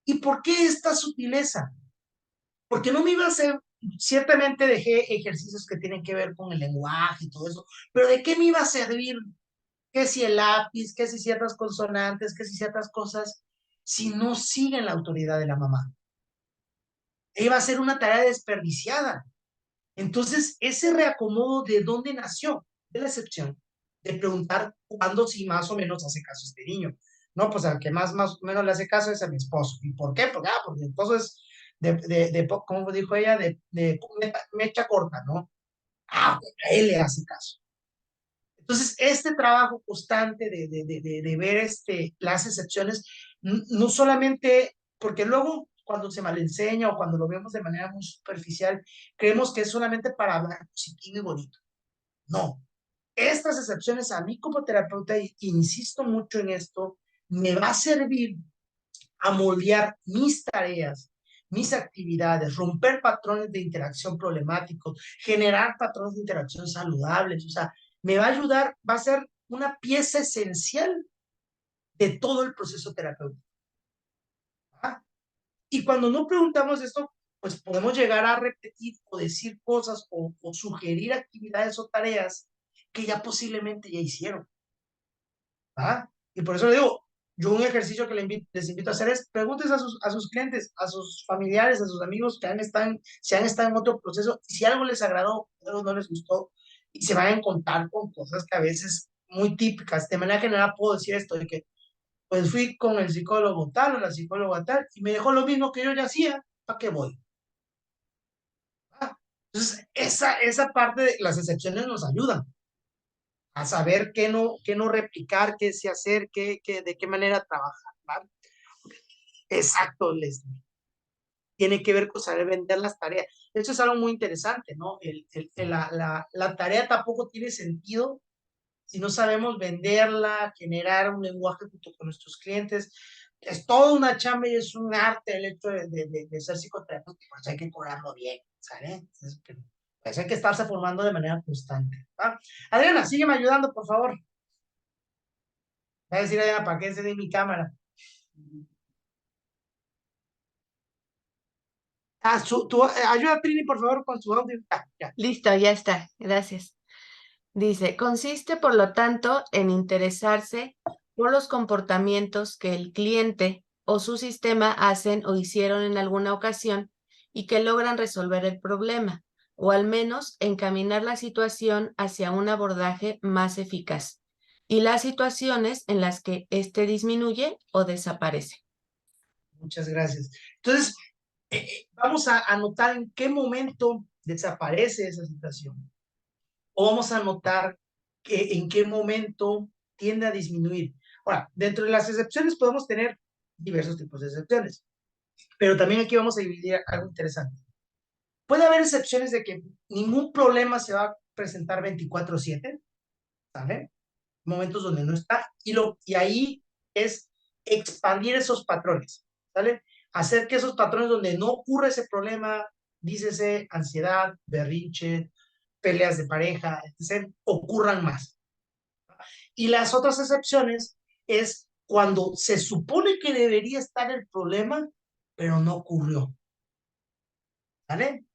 ¿Y por qué esta sutileza? Porque no me iba a hacer, ciertamente dejé ejercicios que tienen que ver con el lenguaje y todo eso, pero ¿de qué me iba a servir? ¿Qué si el lápiz? ¿Qué si ciertas consonantes? ¿Qué si ciertas cosas? Si no siguen la autoridad de la mamá. Iba a ser una tarea desperdiciada. Entonces, ese reacomodo, ¿de dónde nació? De la excepción, de preguntar cuándo sí más o menos hace caso este niño. No, pues al que más o menos le hace caso es a mi esposo. ¿Y por qué? Porque mi esposo es ¿cómo dijo ella? De mecha corta, ¿no? Pues a él le hace caso. Entonces, este trabajo constante de ver las excepciones, no solamente, porque luego cuando se malenseña o cuando lo vemos de manera muy superficial, creemos que es solamente para hablar positivo y bonito. No, estas excepciones a mí como terapeuta, y insisto mucho en esto, me va a servir a moldear mis tareas, mis actividades, romper patrones de interacción problemáticos, generar patrones de interacción saludables, o sea, me va a ayudar, va a ser una pieza esencial de todo el proceso terapéutico. ¿Ah? Y cuando no preguntamos esto, pues podemos llegar a repetir o decir cosas o sugerir actividades o tareas que ya posiblemente ya hicieron. ¿Ah? Y por eso le digo, yo un ejercicio que les invito a hacer es preguntes a sus clientes, a sus familiares, a sus amigos que si han estado en otro proceso, y si algo les agradó, algo no les gustó, y se van a encontrar con cosas que a veces muy típicas. De manera general puedo decir esto, de que pues fui con el psicólogo tal o la psicóloga tal, y me dejó lo mismo que yo ya hacía, ¿para qué voy? ¿Ah? Entonces, esa parte de las excepciones nos ayudan a saber qué no replicar, qué sí hacer, de qué manera trabajar, ¿vale? Exacto, Leslie. Tiene que ver con saber vender las tareas. Eso es algo muy interesante, ¿no? La tarea tampoco tiene sentido si no sabemos venderla, generar un lenguaje junto con nuestros clientes. Es toda una chamba y es un arte el hecho de ser psicoterapeuta, pues hay que cobrarlo bien, ¿sabes? Pues hay que estarse formando de manera constante, ¿va? Adriana, sígueme ayudando, por favor. Voy a decir a Adriana para que se dé mi cámara. Ayuda a Trini, por favor, con su audio. Ya. Listo, ya está. Gracias. Dice, consiste, por lo tanto, en interesarse por los comportamientos que el cliente o su sistema hacen o hicieron en alguna ocasión y que logran resolver el problema, o al menos encaminar la situación hacia un abordaje más eficaz, y las situaciones en las que éste disminuye o desaparece. Muchas gracias. Entonces, vamos a anotar en qué momento desaparece esa situación. O vamos a anotar en qué momento tiende a disminuir. Ahora, dentro de las excepciones podemos tener diversos tipos de excepciones, pero también aquí vamos a dividir algo interesante. Puede haber excepciones de que ningún problema se va a presentar 24/7, ¿sale? Momentos donde no está, y ahí es expandir esos patrones, ¿sale? Hacer que esos patrones donde no ocurre ese problema, dícese ansiedad, berrinche, peleas de pareja, etc., ocurran más. Y las otras excepciones es cuando se supone que debería estar el problema, pero no ocurrió. ¿Vale?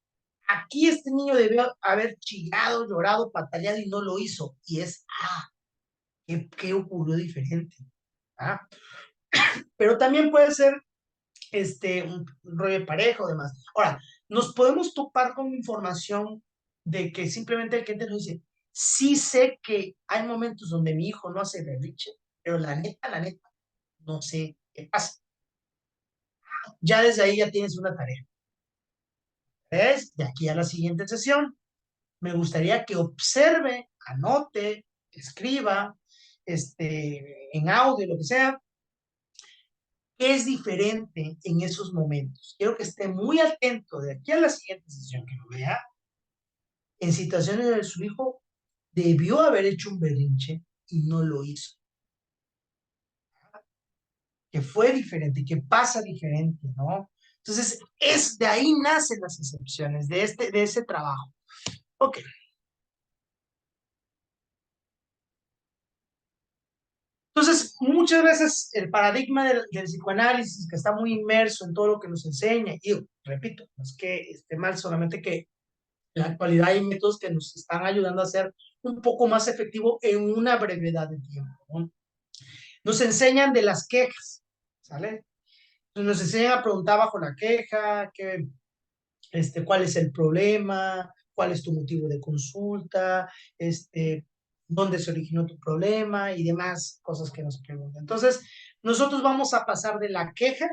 Aquí este niño debió haber chillado, llorado, pataleado y no lo hizo. Y es, ¿qué ocurrió diferente? ¿Ah? Pero también puede ser un rollo de pareja o demás. Ahora, nos podemos topar con información de que simplemente el cliente nos dice, sí sé que hay momentos donde mi hijo no hace berrinche, pero la neta, no sé qué pasa. Ya desde ahí ya tienes una tarea. ¿Ves? De aquí a la siguiente sesión, me gustaría que observe, anote, escriba, en audio, lo que sea, qué es diferente en esos momentos. Quiero que esté muy atento de aquí a la siguiente sesión, que lo vea, en situaciones donde su hijo debió haber hecho un berrinche y no lo hizo. Que fue diferente, que pasa diferente, ¿no? Entonces, de ahí nacen las excepciones, de ese trabajo. Ok. Entonces, muchas veces el paradigma del psicoanálisis, que está muy inmerso en todo lo que nos enseña, y repito, no es que esté mal, solamente que en la actualidad hay métodos que nos están ayudando a ser un poco más efectivo en una brevedad de tiempo, ¿no? Nos enseñan de las quejas, ¿sale? Nos enseñan a preguntar bajo la queja, cuál es el problema, cuál es tu motivo de consulta, dónde se originó tu problema y demás cosas que nos preguntan. Entonces, nosotros vamos a pasar de la queja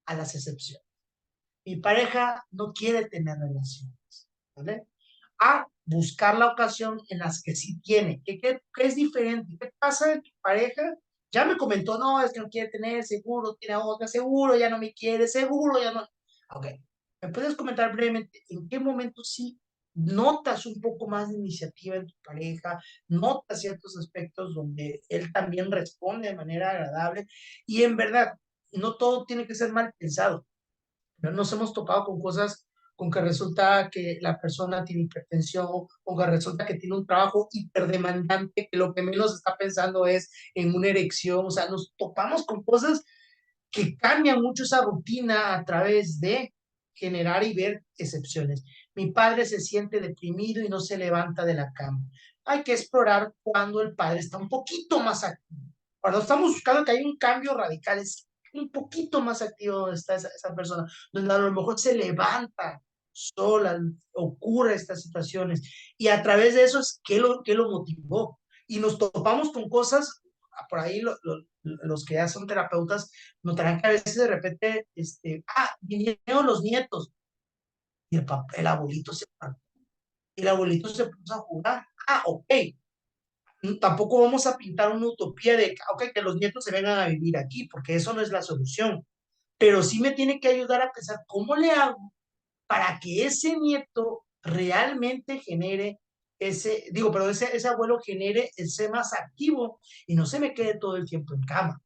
a las excepciones. Mi pareja no quiere tener relaciones, ¿vale? A buscar la ocasión en las que sí tiene. ¿Qué es diferente? ¿Qué pasa de tu pareja? Ya me comentó, no, es que no quiere tener, seguro, tiene otra, seguro, ya no me quiere, seguro, ya no. Ok. ¿Me puedes comentar brevemente en qué momento sí notas un poco más de iniciativa en tu pareja, notas ciertos aspectos donde él también responde de manera agradable y en verdad, no todo tiene que ser mal pensado? Pero nos hemos topado con cosas con que resulta que la persona tiene hipertensión, o que resulta que tiene un trabajo hiperdemandante, que lo que menos está pensando es en una erección. O sea, nos topamos con cosas que cambian mucho esa rutina a través de generar y ver excepciones. Mi padre se siente deprimido y no se levanta de la cama. Hay que explorar cuando el padre está un poquito más activo. Cuando estamos buscando que hay un cambio radical, es un poquito más activo donde está esa persona, donde a lo mejor se levanta sola, ocurre estas situaciones. Y a través de eso es qué lo motivó. Y nos topamos con cosas, por ahí los que ya son terapeutas notarán que a veces de repente, vinieron los nietos y el abuelito se paró, y el abuelito se puso a jugar. Ok, tampoco vamos a pintar una utopía de, ok, que los nietos se vengan a vivir aquí, porque eso no es la solución. Pero sí me tiene que ayudar a pensar cómo le hago para que ese nieto realmente genere pero ese abuelo genere ese más activo y no se me quede todo el tiempo en cama.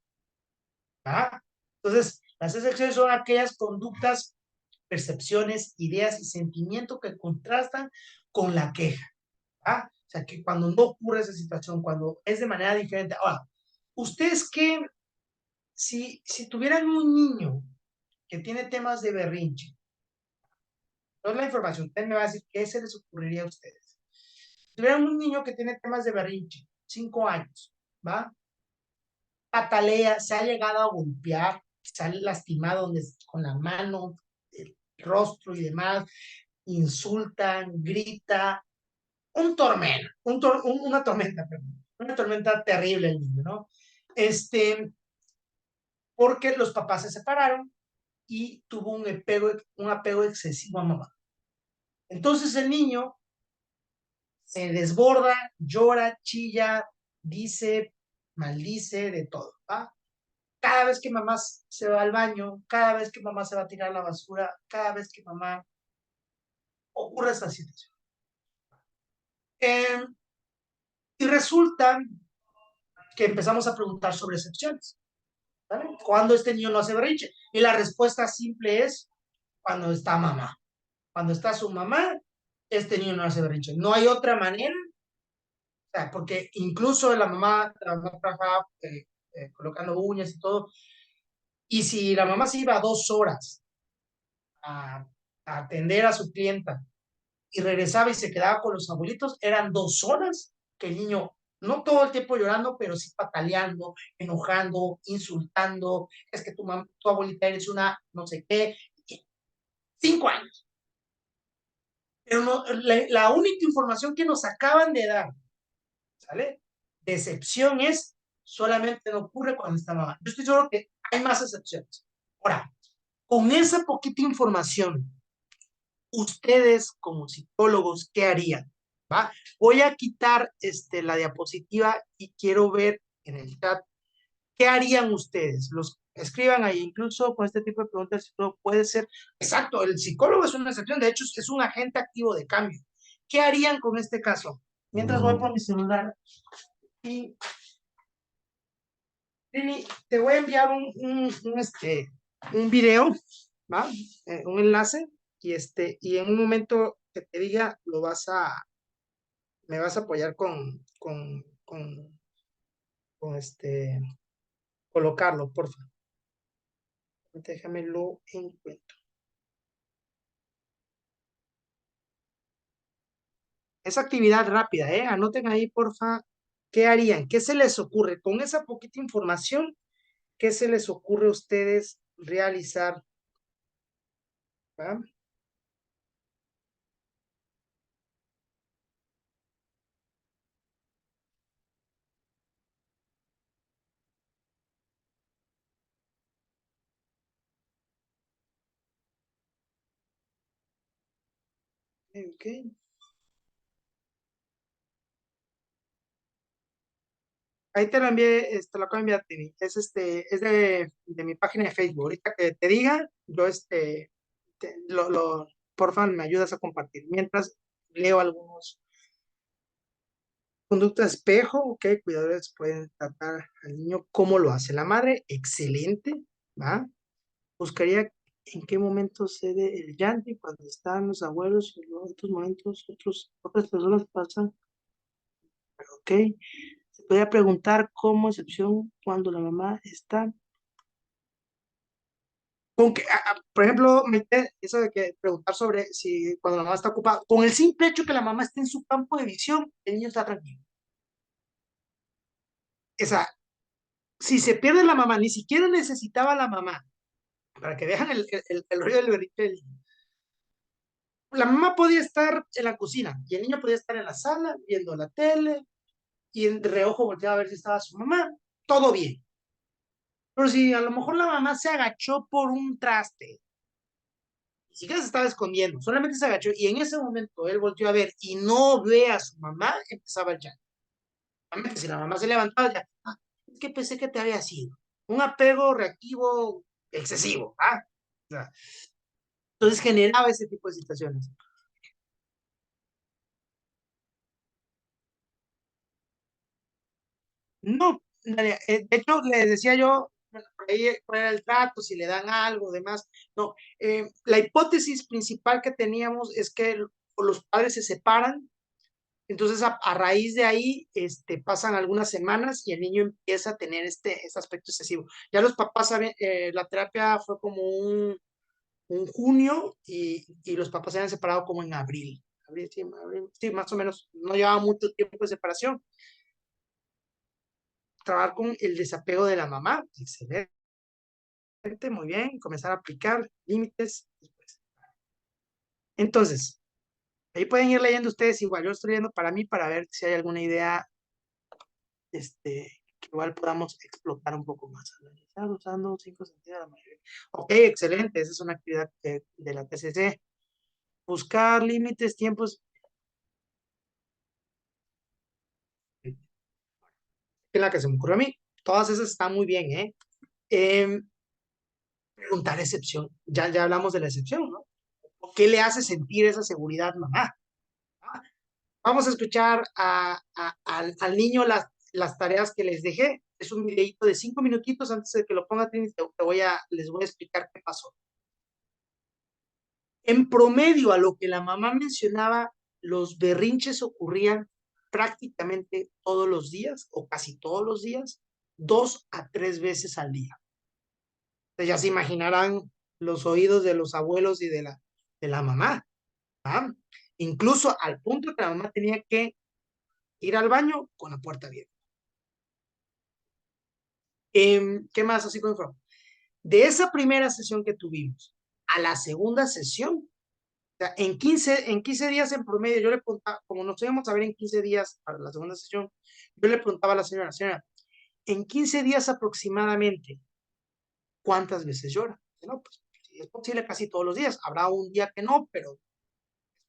¿Ah? Entonces, las excepciones son aquellas conductas, percepciones, ideas y sentimientos que contrastan con la queja. ¿Ah? O sea, que cuando no ocurre esa situación, cuando es de manera diferente. Ahora, ustedes que, si tuvieran un niño que tiene temas de berrinche, no es la información, usted me va a decir qué se les ocurriría a ustedes. Si tuvieran un niño que tiene temas de berrinche, 5 años, ¿va? Patalea, se ha llegado a golpear, se ha lastimado con la mano, el rostro y demás, insultan, grita, una tormenta, perdón, una tormenta terrible el niño, ¿no? Porque los papás se separaron y tuvo un apego excesivo a mamá. Entonces el niño se desborda, llora, chilla, dice, maldice, de todo, ¿va? Cada vez que mamá se va al baño, cada vez que mamá se va a tirar la basura, cada vez que mamá ocurre esta situación. Eh, y resulta que empezamos a preguntar sobre excepciones. ¿Vale? Cuando este niño no hace berrinche. Y la respuesta simple es cuando está mamá. Cuando está su mamá, este niño no hace berrinche. No hay otra manera, o sea, porque incluso la mamá trabajaba colocando uñas y todo, y si la mamá se iba 2 horas a, a atender a su clienta y regresaba y se quedaba con los abuelitos, eran 2 horas que el niño, no todo el tiempo llorando, pero sí pataleando, enojando, insultando, es que tu abuelita eres una no sé qué, 5 años. Pero no, la única información que nos acaban de dar, ¿sale? Decepción es solamente no ocurre cuando está mamá. Yo estoy seguro que hay más excepciones. Ahora, con esa poquita información, ustedes como psicólogos, ¿qué harían? ¿Va? Voy a quitar la diapositiva y quiero ver en el chat qué harían ustedes. Los escriban ahí, incluso con este tipo de preguntas, el psicólogo puede ser, exacto, el psicólogo es una excepción, de hecho es un agente activo de cambio. ¿Qué harían con este caso? Mientras voy por mi celular y Trini, te voy a enviar un video, ¿va? Un enlace y en un momento que te diga me vas a apoyar con colocarlo, por favor. Déjame lo encuentro. Es actividad rápida, ¿eh? Anoten ahí, porfa, ¿qué harían? ¿Qué se les ocurre? Con esa poquita información, ¿qué se les ocurre a ustedes realizar? ¿Va? Ok. Ahí te lo envié, lo acabo de enviar a ti. Es de mi página de Facebook. Ahorita que te diga, yo porfa, me ayudas a compartir. Mientras leo algunos conducta espejo, ok, cuidadores pueden tratar al niño como lo hace la madre, excelente, ¿va? Buscaría en qué momento cede el llanto y cuando están los abuelos y en otros momentos otras personas pasan, ok. Se podría preguntar como excepción cuando la mamá está. Con que, por ejemplo, eso de que preguntar sobre si cuando la mamá está ocupada, con el simple hecho que la mamá esté en su campo de visión, el niño está tranquilo. Esa, si se pierde la mamá, ni siquiera necesitaba la mamá, para que vean el ruido del berrinche del niño. La mamá podía estar en la cocina y el niño podía estar en la sala viendo la tele y de reojo volteaba a ver si estaba su mamá, todo bien. Pero si a lo mejor la mamá se agachó por un traste, ni siquiera se estaba escondiendo, solamente se agachó y en ese momento él volteó a ver y no ve a su mamá, empezaba el llanto. Si la mamá se levantaba, ya, es que pensé que te había sido. Un apego reactivo excesivo, ¿ah? O sea, entonces generaba ese tipo de situaciones. No, Nadia, de hecho, les decía yo, bueno, por ahí cuál era el trato, si le dan algo, demás. No, la hipótesis principal que teníamos es que los padres se separan, entonces a raíz de ahí pasan algunas semanas y el niño empieza a tener este aspecto excesivo. Ya los papás saben, la terapia fue como un junio y los papás se habían separado como en abril. Abril, sí, más o menos, no llevaba mucho tiempo de separación. Trabajar con el desapego de la mamá, excelente, muy bien, comenzar a aplicar límites. Entonces, ahí pueden ir leyendo ustedes igual, yo estoy leyendo para mí para ver si hay alguna idea que igual podamos explotar un poco más. Analizar usando 5 sentidos de la mayoría. Ok, excelente, esa es una actividad de la TCC. Buscar límites, tiempos. Es la que se me ocurrió a mí. Todas esas están muy bien, ¿eh? Em, Preguntar excepción. Ya hablamos de la excepción, ¿no? ¿Qué le hace sentir esa seguridad, mamá? Vamos a escuchar al niño las tareas que les dejé. Es un videito de 5 minutitos. Antes de que lo ponga, Trini, les voy a explicar qué pasó. En promedio, a lo que la mamá mencionaba, los berrinches ocurrían prácticamente todos los días, o casi todos los días, 2 a 3 veces al día. Entonces ya se imaginarán los oídos de los abuelos y de la mamá. ¿Ah? Incluso al punto que la mamá tenía que ir al baño con la puerta abierta. ¿Qué más así con información? De esa primera sesión que tuvimos a la segunda sesión, o sea, en 15 días en promedio, yo le preguntaba, como nos íbamos a ver en 15 días para la segunda sesión, yo le preguntaba a la señora, en 15 días aproximadamente, ¿cuántas veces llora? No, pues si es posible casi todos los días, habrá un día que no, pero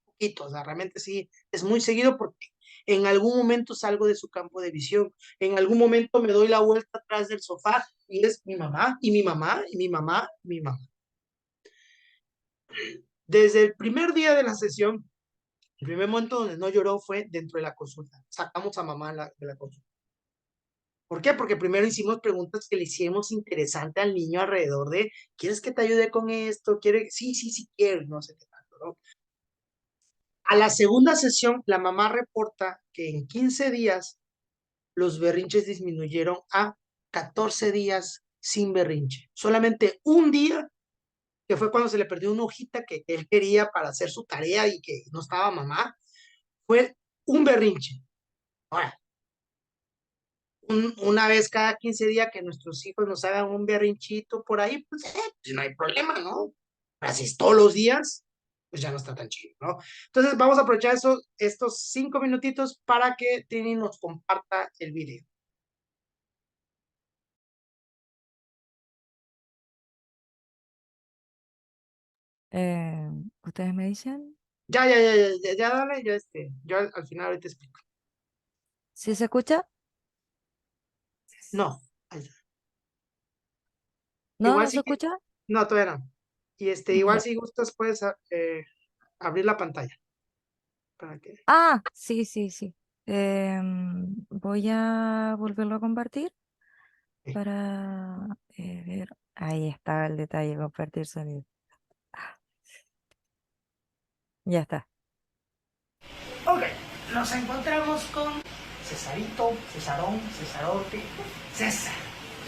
poquito, o sea, realmente sí, es muy seguido porque en algún momento salgo de su campo de visión, en algún momento me doy la vuelta atrás del sofá y es mi mamá, y mi mamá, y mi mamá, y mi mamá. Desde el primer día de la sesión, el primer momento donde no lloró fue dentro de la consulta. Sacamos a mamá de la consulta. ¿Por qué? Porque primero hicimos preguntas que le hicimos interesante al niño alrededor de, ¿quieres que te ayude con esto? ¿Quieres? Sí, sí, sí quiero, no sé qué tanto, ¿no? A la segunda sesión, la mamá reporta que en 15 días los berrinches disminuyeron a 14 días sin berrinche. Solamente un día, que fue cuando se le perdió una hojita que él quería para hacer su tarea y que no estaba mamá, fue un berrinche. Ahora, una vez cada 15 días que nuestros hijos nos hagan un berrinchito por ahí, pues no hay problema, ¿no? Pero si es todos los días, pues ya no está tan chido, ¿no? Entonces vamos a aprovechar estos 5 minutitos para que Tini nos comparta el video. ¿Ustedes me dicen? Ya, dale, yo al final ahorita explico. ¿Sí se escucha? No, ahí está. ¿No? Igual ¿No se sí que, escucha? no, todavía no. Y igual Ya. si gustas puedes abrir la pantalla para que. Ah, sí, sí, sí. Voy a volverlo a compartir para ver. Ahí está el detalle, compartir sonido. Ya está. Ok, nos encontramos con Cesarito, Cesarón, Cesarote, César,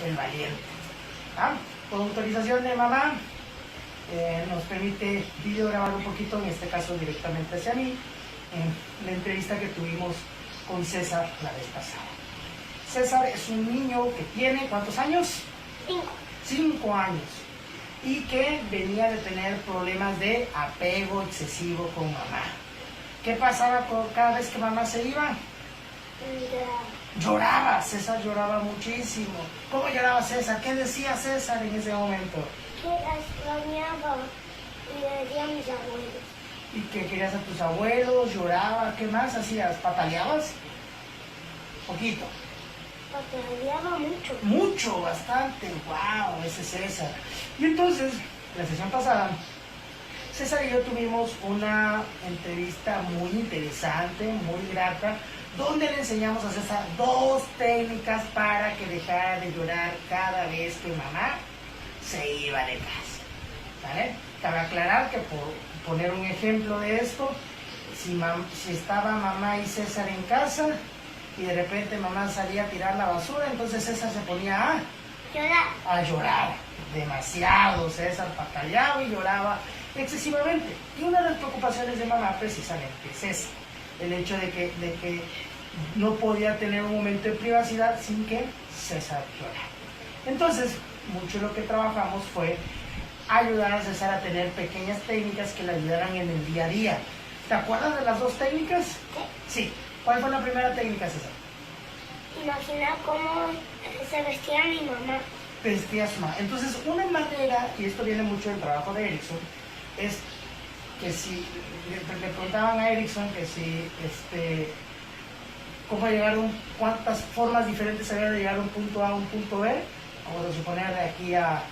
el valiente. ¿Ah? Con autorización de mamá, nos permite videograbar un poquito, en este caso directamente hacia mí, en la entrevista que tuvimos con César la vez pasada. César es un niño que tiene, ¿cuántos años? 5 años. Y que venía de tener problemas de apego excesivo con mamá. ¿Qué pasaba cada vez que mamá se iba? Lloraba, César lloraba muchísimo. ¿Cómo lloraba César? ¿Qué decía César en ese momento? Que extrañaba y le decía a mis abuelos. Y que querías a tus abuelos, lloraba, ¿qué más hacías? ¿Pataleabas? Poquito. Pataleaba mucho. Mucho, bastante, wow, ese es César. Y entonces, la sesión pasada, César y yo tuvimos una entrevista muy interesante, muy grata, donde le enseñamos a César 2 técnicas para que dejara de llorar cada vez que mamá se iba de casa. ¿Vale? Cabe aclarar que por poner un ejemplo de esto, si estaba mamá y César en casa y de repente mamá salía a tirar la basura, entonces César se ponía a llorar demasiado. César pataleaba y lloraba excesivamente. Y una de las preocupaciones de mamá precisamente es esa, el hecho de que no podía tener un momento de privacidad sin que César llorara. Entonces, mucho de lo que trabajamos fue ayudar a César a tener pequeñas técnicas que le ayudaran en el día a día. ¿Te acuerdas de las 2 técnicas? Sí. ¿Cuál fue la primera técnica, César? Imaginar cómo se vestía mi mamá. Vestía a su mamá. Entonces, una manera, y esto viene mucho del trabajo de Erickson, es que si le preguntaban a Erickson que si cómo llegar cuántas formas diferentes había de llegar de un punto A a un punto B, vamos a suponer de aquí a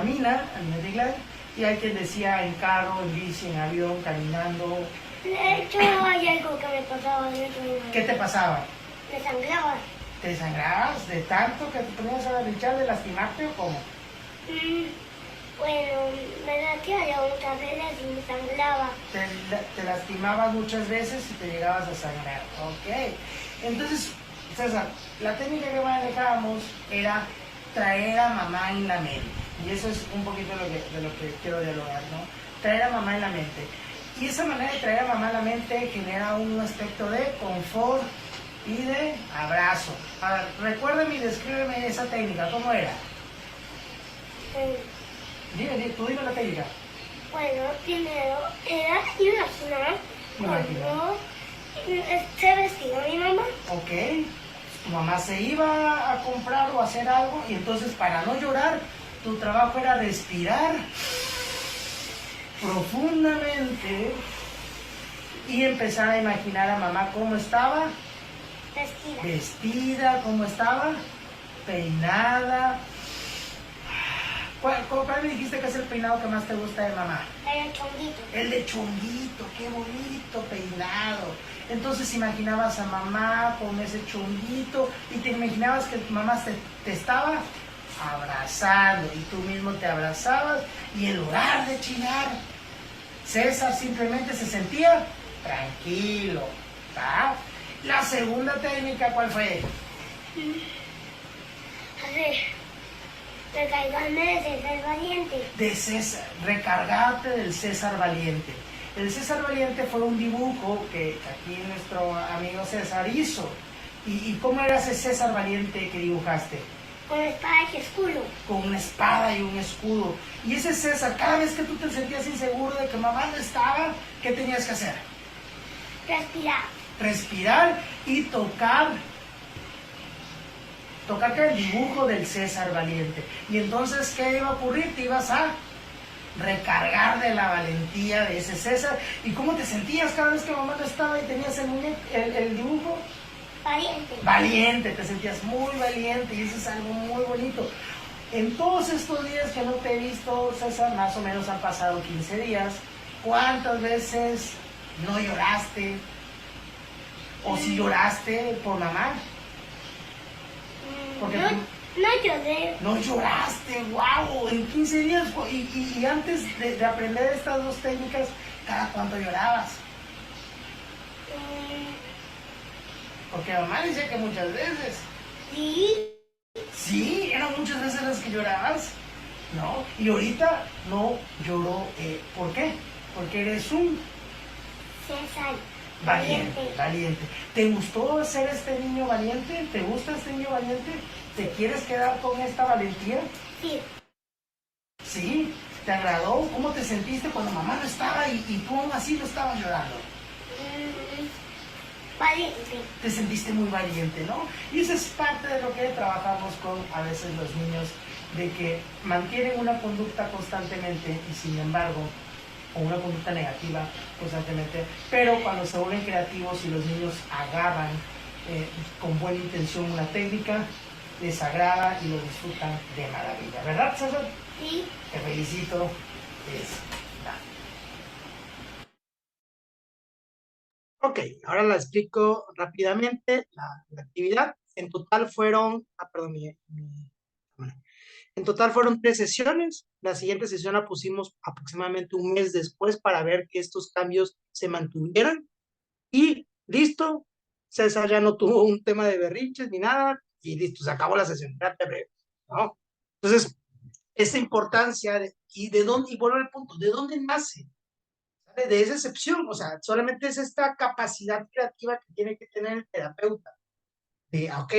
Mina de Iglesias, y hay quien decía en carro, en bici, en avión, caminando. De hecho, hay algo que me pasaba dentro de ¿Qué te pasaba? me sangraba. ¿Te sangrabas de tanto que te ponías a berrinchar de lastimarte o cómo? Bueno, me latía muchas veces y me sangraba. Te lastimabas muchas veces y te llegabas a sangrar. Ok. Entonces, César, la técnica que manejábamos era traer a mamá en la mente. Y eso es un poquito de lo que quiero dialogar, ¿no? Traer a mamá en la mente. Y esa manera de traer a mamá en la mente genera un aspecto de confort y de abrazo. A ver, recuérdame y descríbeme esa técnica. ¿Cómo era? Tú dime la técnica. Bueno, primero era cuando se vestía mi mamá. Ok. Tu mamá se iba a comprar o a hacer algo y entonces para no llorar, tu trabajo era respirar profundamente y empezar a imaginar a mamá cómo estaba vestida, cómo estaba peinada. ¿Cuál me dijiste que es el peinado que más te gusta de mamá? El chonguito. El de chonguito, qué bonito peinado. Entonces imaginabas a mamá con ese chonguito y te imaginabas que tu mamá te estaba abrazando y tú mismo te abrazabas y en lugar de chillar, César simplemente se sentía tranquilo. ¿Va? La segunda técnica, ¿cuál fue? A ver, recargarme de César Valiente. De César, recargarte del César Valiente. El César Valiente fue un dibujo que aquí nuestro amigo César hizo. ¿Y cómo era ese César Valiente que dibujaste? Con espada y escudo. Con una espada y un escudo. Y ese César, cada vez que tú te sentías inseguro de que mamá no estaba, ¿qué tenías que hacer? Respirar. Respirar y tocar el dibujo del César Valiente. Y entonces, ¿qué iba a ocurrir? Te ibas a recargar de la valentía de ese César. ¿Y cómo te sentías cada vez que mamá no estaba y tenías el dibujo? Valiente. Valiente, te sentías muy valiente y eso es algo muy bonito. En todos estos días que no te he visto, César, más o menos han pasado 15 días, ¿cuántas veces no lloraste? ¿O si lloraste por mamá? Porque no lloré. No lloraste, wow, en 15 días. Y antes de aprender estas dos técnicas, ¿cada cuánto llorabas? Porque mamá dice que muchas veces. Sí. Sí, eran muchas veces las que llorabas, ¿no? Y ahorita no lloró. ¿Por qué? Porque eres un César valiente. ¿Te gustó ser este niño valiente? ¿Te gusta este niño valiente? ¿Te quieres quedar con esta valentía? Sí. ¿Sí? ¿Te agradó? ¿Cómo te sentiste cuando mamá no estaba y tú aún así no estabas llorando? Valiente. Te sentiste muy valiente, ¿no? Y eso es parte de lo que trabajamos con a veces los niños, de que mantienen una conducta constantemente y sin embargo, o una conducta negativa constantemente, pero cuando se vuelven creativos y los niños agarran con buena intención una técnica, les agrada y lo disfrutan de maravilla. ¿Verdad, César? Sí. Te felicito. Ok, ahora la explico rápidamente la actividad. En total fueron, en total fueron 3 sesiones. La siguiente sesión la pusimos aproximadamente un mes después para ver que estos cambios se mantuvieran. Y listo, César ya no tuvo un tema de berrinches ni nada, y listo, se acabó la sesión. ¿No? Entonces, esa importancia y vuelvo al punto, ¿de dónde nace? De esa excepción, o sea, solamente es esta capacidad creativa que tiene que tener el terapeuta, de, ok,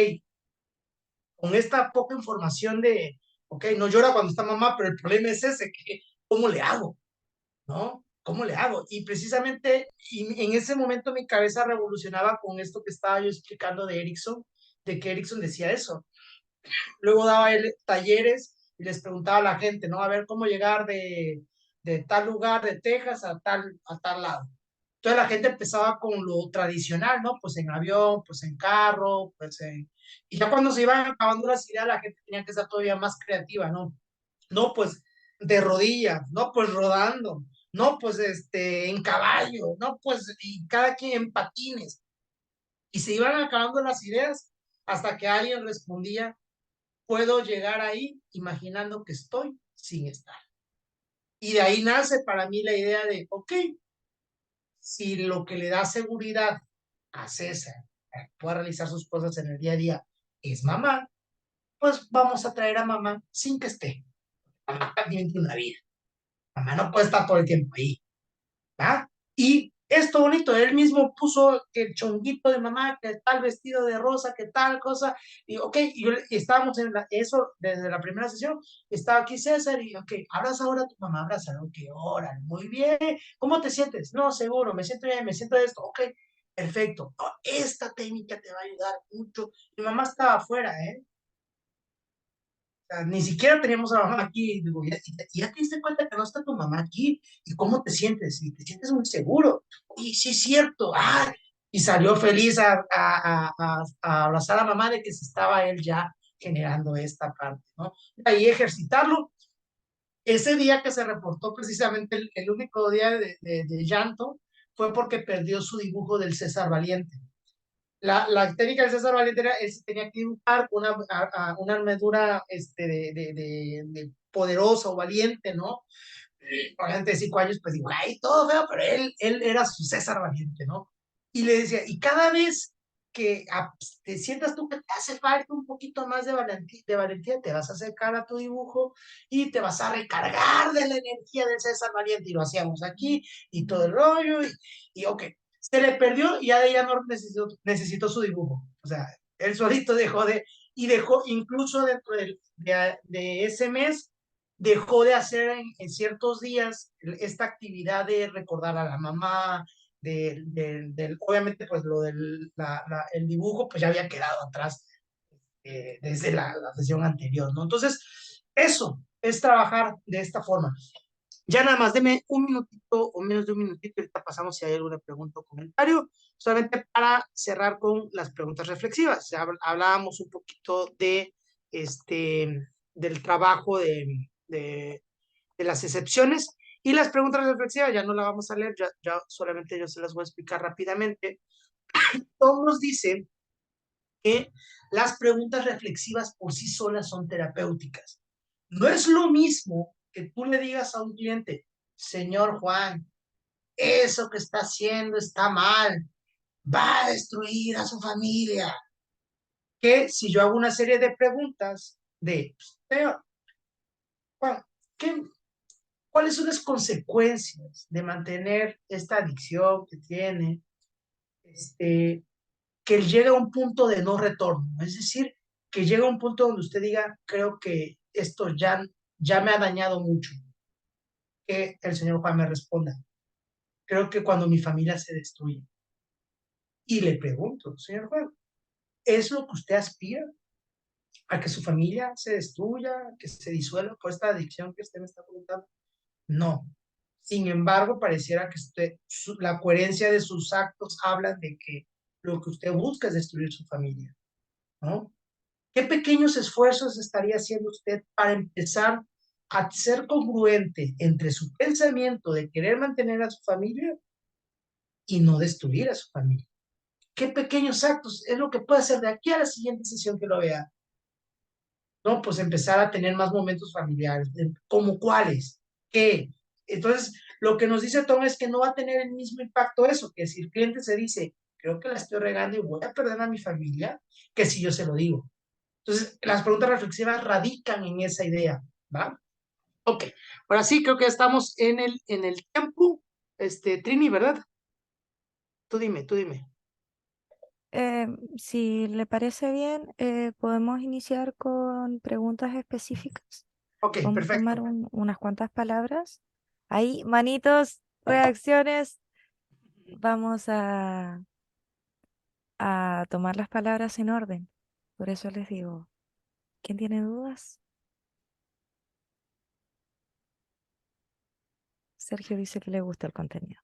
con esta poca información de, ok, no llora cuando está mamá, pero el problema es ese, que, ¿cómo le hago? ¿No? ¿Cómo le hago? Y precisamente en ese momento mi cabeza revolucionaba con esto que estaba yo explicando de Erickson, de que Erickson decía eso. Luego daba él talleres y les preguntaba a la gente, ¿no? A ver cómo llegar de tal lugar de Texas a tal lado. Entonces la gente empezaba con lo tradicional, ¿no? Pues en avión, pues en carro, pues en... Y ya cuando se iban acabando las ideas, la gente tenía que ser todavía más creativa, ¿no? No, pues de rodillas, no, pues rodando, no, pues en caballo, no, pues y cada quien en patines. Y se iban acabando las ideas hasta que alguien respondía, puedo llegar ahí imaginando que estoy sin estar. Y de ahí nace para mí la idea de, ok, si lo que le da seguridad a César para que pueda realizar sus cosas en el día a día es mamá, pues vamos a traer a mamá sin que esté. Mamá también tiene una vida. Mamá no puede estar todo el tiempo ahí, ¿va? Y esto bonito, él mismo puso que el chonguito de mamá, que tal vestido de rosa, que tal cosa, y ok, y estábamos en eso desde la primera sesión, estaba aquí César, y ok, abraza ahora a tu mamá, abraza, ok, órale, muy bien, ¿cómo te sientes? No, seguro, me siento bien, me siento esto, ok, perfecto, oh, esta técnica te va a ayudar mucho, mi mamá estaba afuera, ¿eh? Sea, ni siquiera teníamos a la mamá aquí. Digo, ya te diste cuenta que no está tu mamá aquí. ¿Y cómo te sientes? Y te sientes muy seguro. Y sí, es cierto. Ah, y salió feliz a abrazar a mamá de que se estaba él ya generando esta parte, ¿no? Ahí ejercitarlo. Ese día que se reportó precisamente el único día de llanto fue porque perdió su dibujo del César Valiente. La técnica del César Valiente era, él tenía que dibujar una armadura de poderosa o valiente, ¿no? Para gente de 5 años, pues digo, ay, todo feo, pero él era su César Valiente, ¿no? Y le decía, y cada vez que te sientas tú que te hace falta un poquito más de valentía, te vas a acercar a tu dibujo y te vas a recargar de la energía del César Valiente. Y lo hacíamos aquí y todo el rollo, y ok, se le perdió y ya de ella no necesitó su dibujo. O sea, él solito y dejó incluso dentro de ese mes, dejó de hacer en ciertos días esta actividad de recordar a la mamá, obviamente pues lo del el dibujo pues ya había quedado atrás desde la sesión anterior, ¿no? Entonces, eso es trabajar de esta forma. Ya nada más, deme un minutito o menos de un minutito, ahorita pasamos si hay alguna pregunta o comentario, solamente para cerrar con las preguntas reflexivas. Ya hablábamos un poquito del trabajo de las excepciones y las preguntas reflexivas, ya no las vamos a leer, ya solamente yo se las voy a explicar rápidamente. Tom nos dice que las preguntas reflexivas por sí solas son terapéuticas. No es lo mismo que tú le digas a un cliente, señor Juan, eso que está haciendo está mal, va a destruir a su familia. Que si yo hago una serie de preguntas señor Juan, ¿cuáles son las consecuencias de mantener esta adicción que tiene? Que llega a un punto de no retorno, es decir, que llega a un punto donde usted diga, creo que esto ya me ha dañado mucho. Que el señor Juan me responda, creo que cuando mi familia se destruye. Y le pregunto, señor Juan, ¿es lo que usted aspira? ¿A que su familia se destruya, que se disuelva por esta adicción que usted me está comentando? No. Sin embargo, pareciera que la coherencia de sus actos habla de que lo que usted busca es destruir su familia, ¿no? ¿Qué pequeños esfuerzos estaría haciendo usted para empezar a ser congruente entre su pensamiento de querer mantener a su familia y no destruir a su familia? ¿Qué pequeños actos es lo que puede hacer de aquí a la siguiente sesión que lo vea? No, pues empezar a tener más momentos familiares. ¿Cómo cuáles? ¿Qué? Entonces, lo que nos dice Tom es que no va a tener el mismo impacto eso, que si el cliente se dice, creo que la estoy regando y voy a perder a mi familia, que si yo se lo digo. Entonces, las preguntas reflexivas radican en esa idea, ¿va? Ok, ahora sí, creo que estamos en el tiempo, Trini, ¿verdad? Tú dime, tú dime. Si le parece bien, podemos iniciar con preguntas específicas. Ok, Vamos a tomar perfecto. unas cuantas palabras. Ahí, manitos, reacciones. Vamos a tomar las palabras en orden. Por eso les digo, ¿quién tiene dudas? Sergio dice que le gusta el contenido.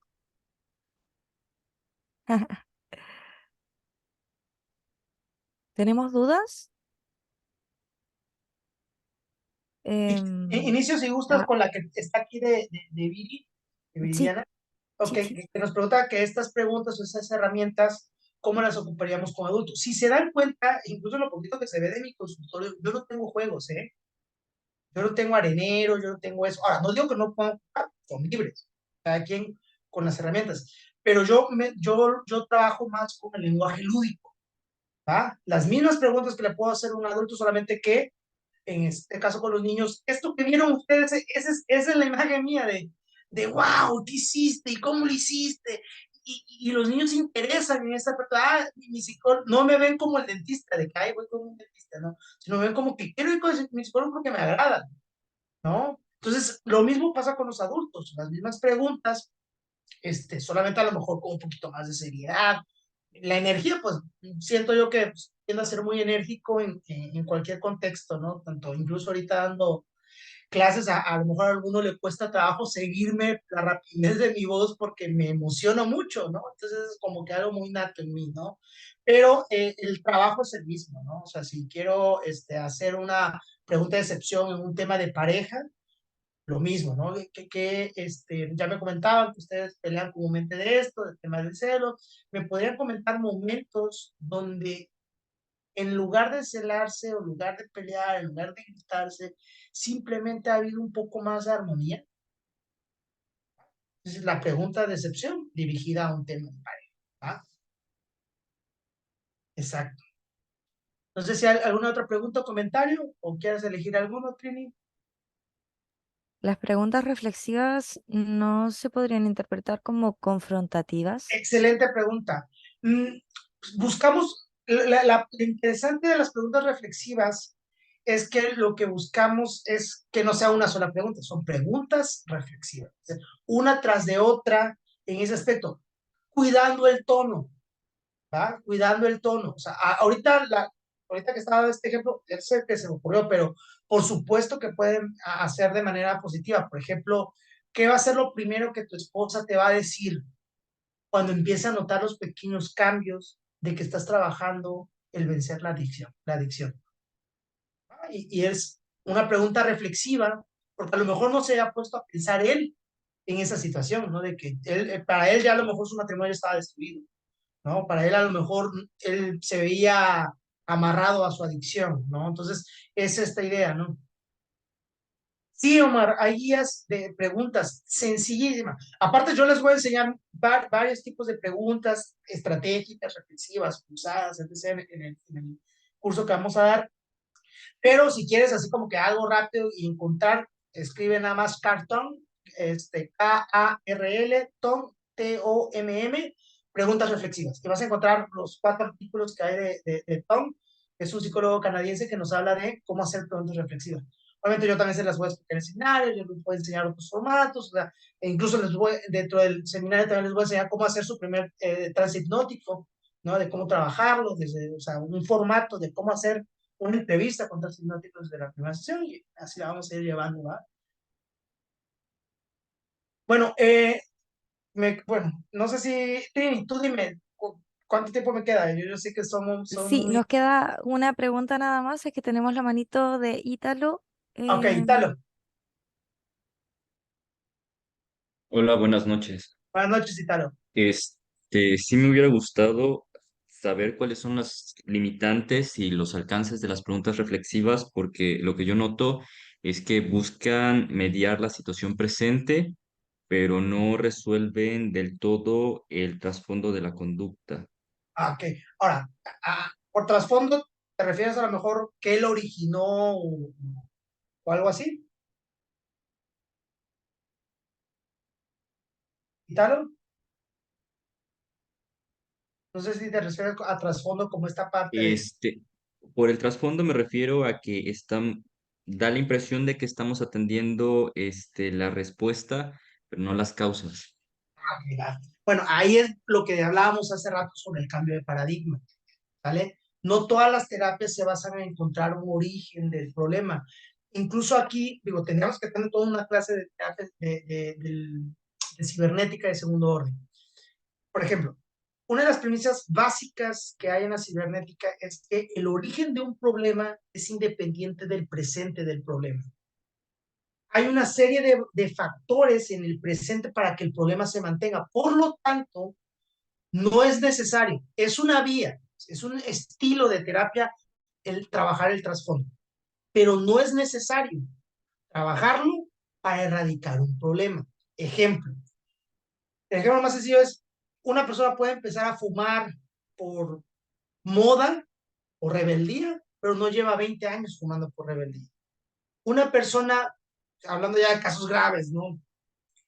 ¿Tenemos dudas? Em, Inicio si gustas ah, con la que está aquí de sí, Viridiana. Ok, sí, sí. que nos pregunta que estas preguntas o esas herramientas, ¿cómo las ocuparíamos con adultos? Si se dan cuenta, incluso lo poquito que se ve de mi consultorio, yo no tengo juegos, ¿eh? Yo no tengo arenero, yo no tengo eso. Ahora, no digo que no puedan jugar, son libres, cada quien con las herramientas, pero yo trabajo más con el lenguaje lúdico, ¿va? Las mismas preguntas que le puedo hacer a un adulto, solamente que en este caso con los niños, esto que vieron ustedes, esa es la imagen mía de wow, ¿qué hiciste? ¿Y cómo lo hiciste? Y los niños se interesan en esta parte, mi psicólogo, no me ven como el dentista, de que, ay, voy con un dentista, ¿no? Sino me ven como que quiero ir con mi psicólogo porque me agrada, ¿no? Entonces, lo mismo pasa con los adultos, las mismas preguntas, solamente a lo mejor con un poquito más de seriedad. La energía, pues, siento yo que pues, tiende a ser muy enérgico en cualquier contexto, ¿no? Tanto incluso ahorita dando clases, a lo mejor a alguno le cuesta trabajo seguirme la rapidez de mi voz porque me emociono mucho, ¿no? Entonces es como que algo muy nato en mí, ¿no? Pero el trabajo es el mismo, ¿no? O sea, si quiero hacer una pregunta de excepción en un tema de pareja, lo mismo, ¿no? Ya me comentaban que ustedes pelean comúnmente de esto, del tema del celo. ¿Me podrían comentar momentos donde en lugar de celarse o en lugar de pelear, en lugar de gritarse, simplemente ha habido un poco más de armonía? Esa es la pregunta de excepción dirigida a un tema de pareja. ¿Ah? Exacto. No sé si hay alguna otra pregunta o comentario o quieres elegir alguno, Trini. Las preguntas reflexivas no se podrían interpretar como confrontativas. Excelente pregunta. Buscamos, lo interesante de las preguntas reflexivas es que lo que buscamos es que no sea una sola pregunta, son preguntas reflexivas, una tras de otra en ese aspecto, cuidando el tono, ¿va? Cuidando el tono. O sea, ahorita que estaba este ejemplo, es el que se me ocurrió, pero por supuesto que pueden hacer de manera positiva. Por ejemplo, ¿qué va a ser lo primero que tu esposa te va a decir cuando empieza a notar los pequeños cambios de que estás trabajando el vencer la adicción? La adicción. Y es una pregunta reflexiva, porque a lo mejor no se ha puesto a pensar él en esa situación, ¿no? De que para él ya a lo mejor su matrimonio estaba destruido, ¿no? Para él a lo mejor él se veía amarrado a su adicción, ¿no? Entonces, es esta idea, ¿no? Sí, Omar, hay guías de preguntas sencillísimas. Aparte, yo les voy a enseñar varios tipos de preguntas estratégicas, reflexivas, pulsadas, etc. En el curso que vamos a dar. Pero si quieres así como que algo rápido y encontrar, escribe nada más cartón, Karl, Tom, T-O-M-M, preguntas reflexivas. Y vas a encontrar los 4 artículos que hay de Tom, que es un psicólogo canadiense que nos habla de cómo hacer preguntas reflexivas. Obviamente yo también se las voy a explicar en el seminario, yo les voy a enseñar otros formatos, o sea, e incluso dentro del seminario también les voy a enseñar cómo hacer su primer trance hipnótico, ¿no? De cómo trabajarlo, o sea, un formato de cómo hacer una entrevista con tres hipnóticos de la primera sesión y así la vamos a ir llevando, ¿va? Bueno, bueno, no sé si, Trini, tú dime, ¿cuánto tiempo me queda? Yo sé que son Sí, muy... nos queda una pregunta nada más, es que tenemos la manito de Ítalo. Ok, em, Italo. Hola, buenas noches. Buenas noches, Italo. Sí me hubiera gustado saber cuáles son las limitantes y los alcances de las preguntas reflexivas, porque lo que yo noto es que buscan mediar la situación presente, pero no resuelven del todo el trasfondo de la conducta. Ok, ahora, por trasfondo, ¿te refieres a lo mejor que él originó o algo así? Italo, no sé si te refieres a trasfondo como esta parte de... Este, por el trasfondo me refiero a que da la impresión de que estamos atendiendo la respuesta, pero no las causas. Bueno, ahí es lo que hablábamos hace rato sobre el cambio de paradigma. ¿Vale? No todas las terapias se basan en encontrar un origen del problema. Incluso aquí, digo, tendríamos que tener toda una clase de terapia de cibernética de segundo orden. Por ejemplo, una de las premisas básicas que hay en la cibernética es que el origen de un problema es independiente del presente del problema. Hay una serie de factores en el presente para que el problema se mantenga. Por lo tanto, No es necesario, es una vía, es un estilo de terapia el trabajar el trasfondo, pero no es necesario trabajarlo para erradicar un problema. Ejemplo, el ejemplo más sencillo es, una persona puede empezar a fumar por moda o rebeldía, pero no lleva 20 años fumando por rebeldía. Una persona, hablando ya de casos graves, ¿no?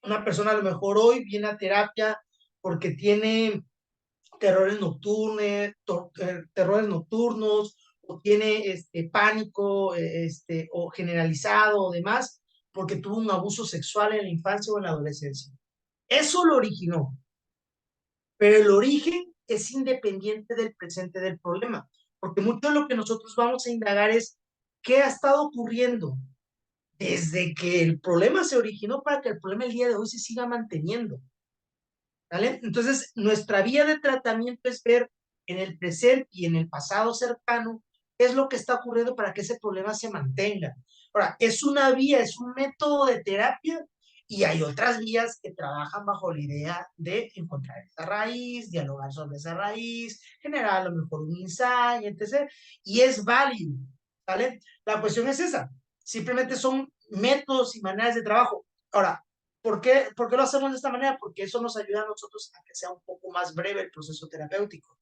Una persona a lo mejor hoy viene a terapia porque tiene terrores nocturnos, o tiene pánico o generalizado o demás, porque tuvo un abuso sexual en la infancia o en la adolescencia. Eso lo originó, pero el origen es independiente del presente del problema, porque mucho de lo que nosotros vamos a indagar es qué ha estado ocurriendo desde que el problema se originó para que el problema el día de hoy se siga manteniendo. ¿Vale? Entonces, nuestra vía de tratamiento es ver en el presente y en el pasado cercano qué es lo que está ocurriendo para que ese problema se mantenga. Ahora, es una vía, es un método de terapia, y hay otras vías que trabajan bajo la idea de encontrar esa raíz, dialogar sobre esa raíz, generar a lo mejor un insight, etc. Y es válido, ¿vale? La cuestión es esa. Simplemente son métodos y maneras de trabajo. Ahora, ¿por qué lo hacemos de esta manera? Porque eso nos ayuda a nosotros a que sea un poco más breve el proceso terapéutico.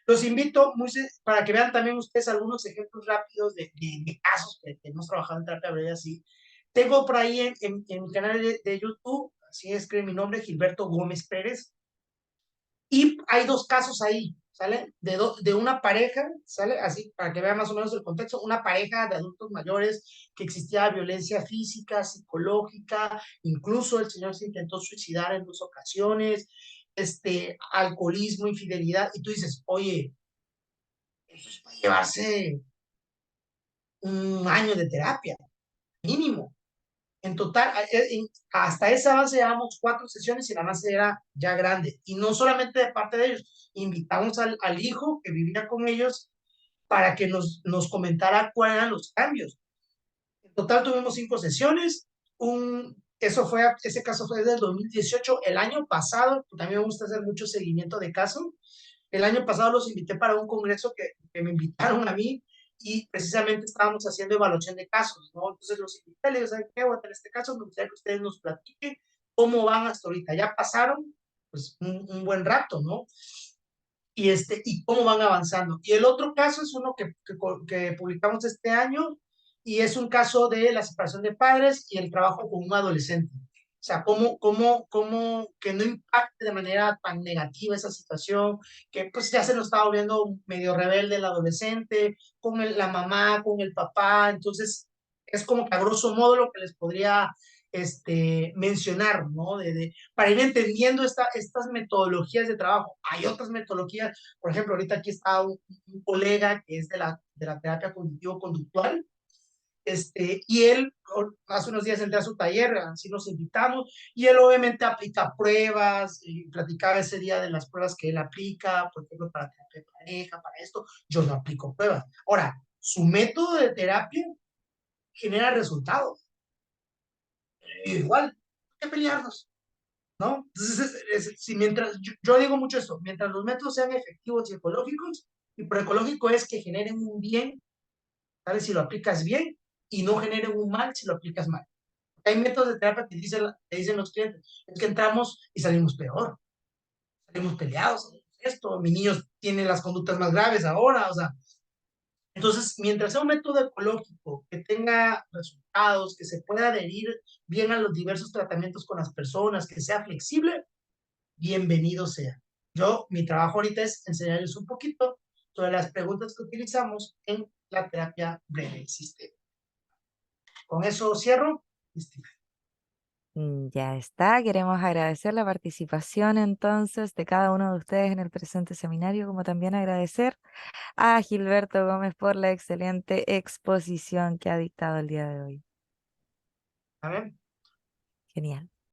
Los invito para que vean también ustedes algunos ejemplos rápidos de casos que hemos trabajado en terapia breve así. Tengo por ahí en mi canal de YouTube, así escribe mi nombre, Gilberto Gómez Pérez, y hay dos casos ahí, ¿sale? De una pareja, ¿sale? Así, para que vean más o menos el contexto, una pareja de adultos mayores que existía violencia física, psicológica, incluso el señor se intentó suicidar en 2 ocasiones, alcoholismo, infidelidad, y tú dices, oye, eso es para llevarse un año de terapia, mínimo. En total, hasta ese avance llevamos 4 sesiones y el avance era ya grande. Y no solamente de parte de ellos, invitamos al hijo que vivía con ellos para que nos comentara cuáles eran los cambios. En total tuvimos 5 sesiones. Ese caso fue desde el 2018. El año pasado, también me gusta hacer mucho seguimiento de casos. El año pasado los invité para un congreso que me invitaron a mí, y precisamente estábamos haciendo evaluación de casos, ¿no? Entonces los invité, les digo, ¿saben qué? Voy a tener este caso, me gustaría que ustedes nos platiquen cómo van hasta ahorita. Ya pasaron, pues, un buen rato, ¿no? Y cómo van avanzando. Y el otro caso es uno que publicamos este año, y es un caso de la separación de padres y el trabajo con un adolescente. O sea, cómo que no impacte de manera tan negativa esa situación, que pues ya se nos está volviendo medio rebelde el adolescente, con la mamá, con el papá. Entonces, es como que a grosso modo lo que les podría mencionar, ¿no? Para ir entendiendo estas metodologías de trabajo. Hay otras metodologías, por ejemplo, ahorita aquí está un colega que es de la terapia cognitivo-conductual, y él hace unos días entré a su taller, así nos invitamos, y él obviamente aplica pruebas, y platicaba ese día de las pruebas que él aplica, por ejemplo, para terapia de pareja, para esto. Yo no aplico pruebas. Ahora, su método de terapia genera resultados. Igual, ¿qué pelearnos? ¿No? Entonces, si mientras, yo digo mucho esto, mientras los métodos sean efectivos y ecológicos, y por ecológico es que generen un bien, ¿sabes? Si lo aplicas bien, y no generen un mal si lo aplicas mal. Hay métodos de terapia que dicen los clientes, es que entramos y salimos peor, salimos peleados, mi niño tiene las conductas más graves ahora, o sea. Entonces, mientras sea un método ecológico que tenga resultados, que se pueda adherir bien a los diversos tratamientos con las personas, que sea flexible, bienvenido sea. Mi trabajo ahorita es enseñarles un poquito sobre las preguntas que utilizamos en la terapia breve sistémica. Con eso cierro. Ya está. Queremos agradecer la participación entonces de cada uno de ustedes en el presente seminario, como también agradecer a Gilberto Gómez por la excelente exposición que ha dictado el día de hoy. A ver. Genial.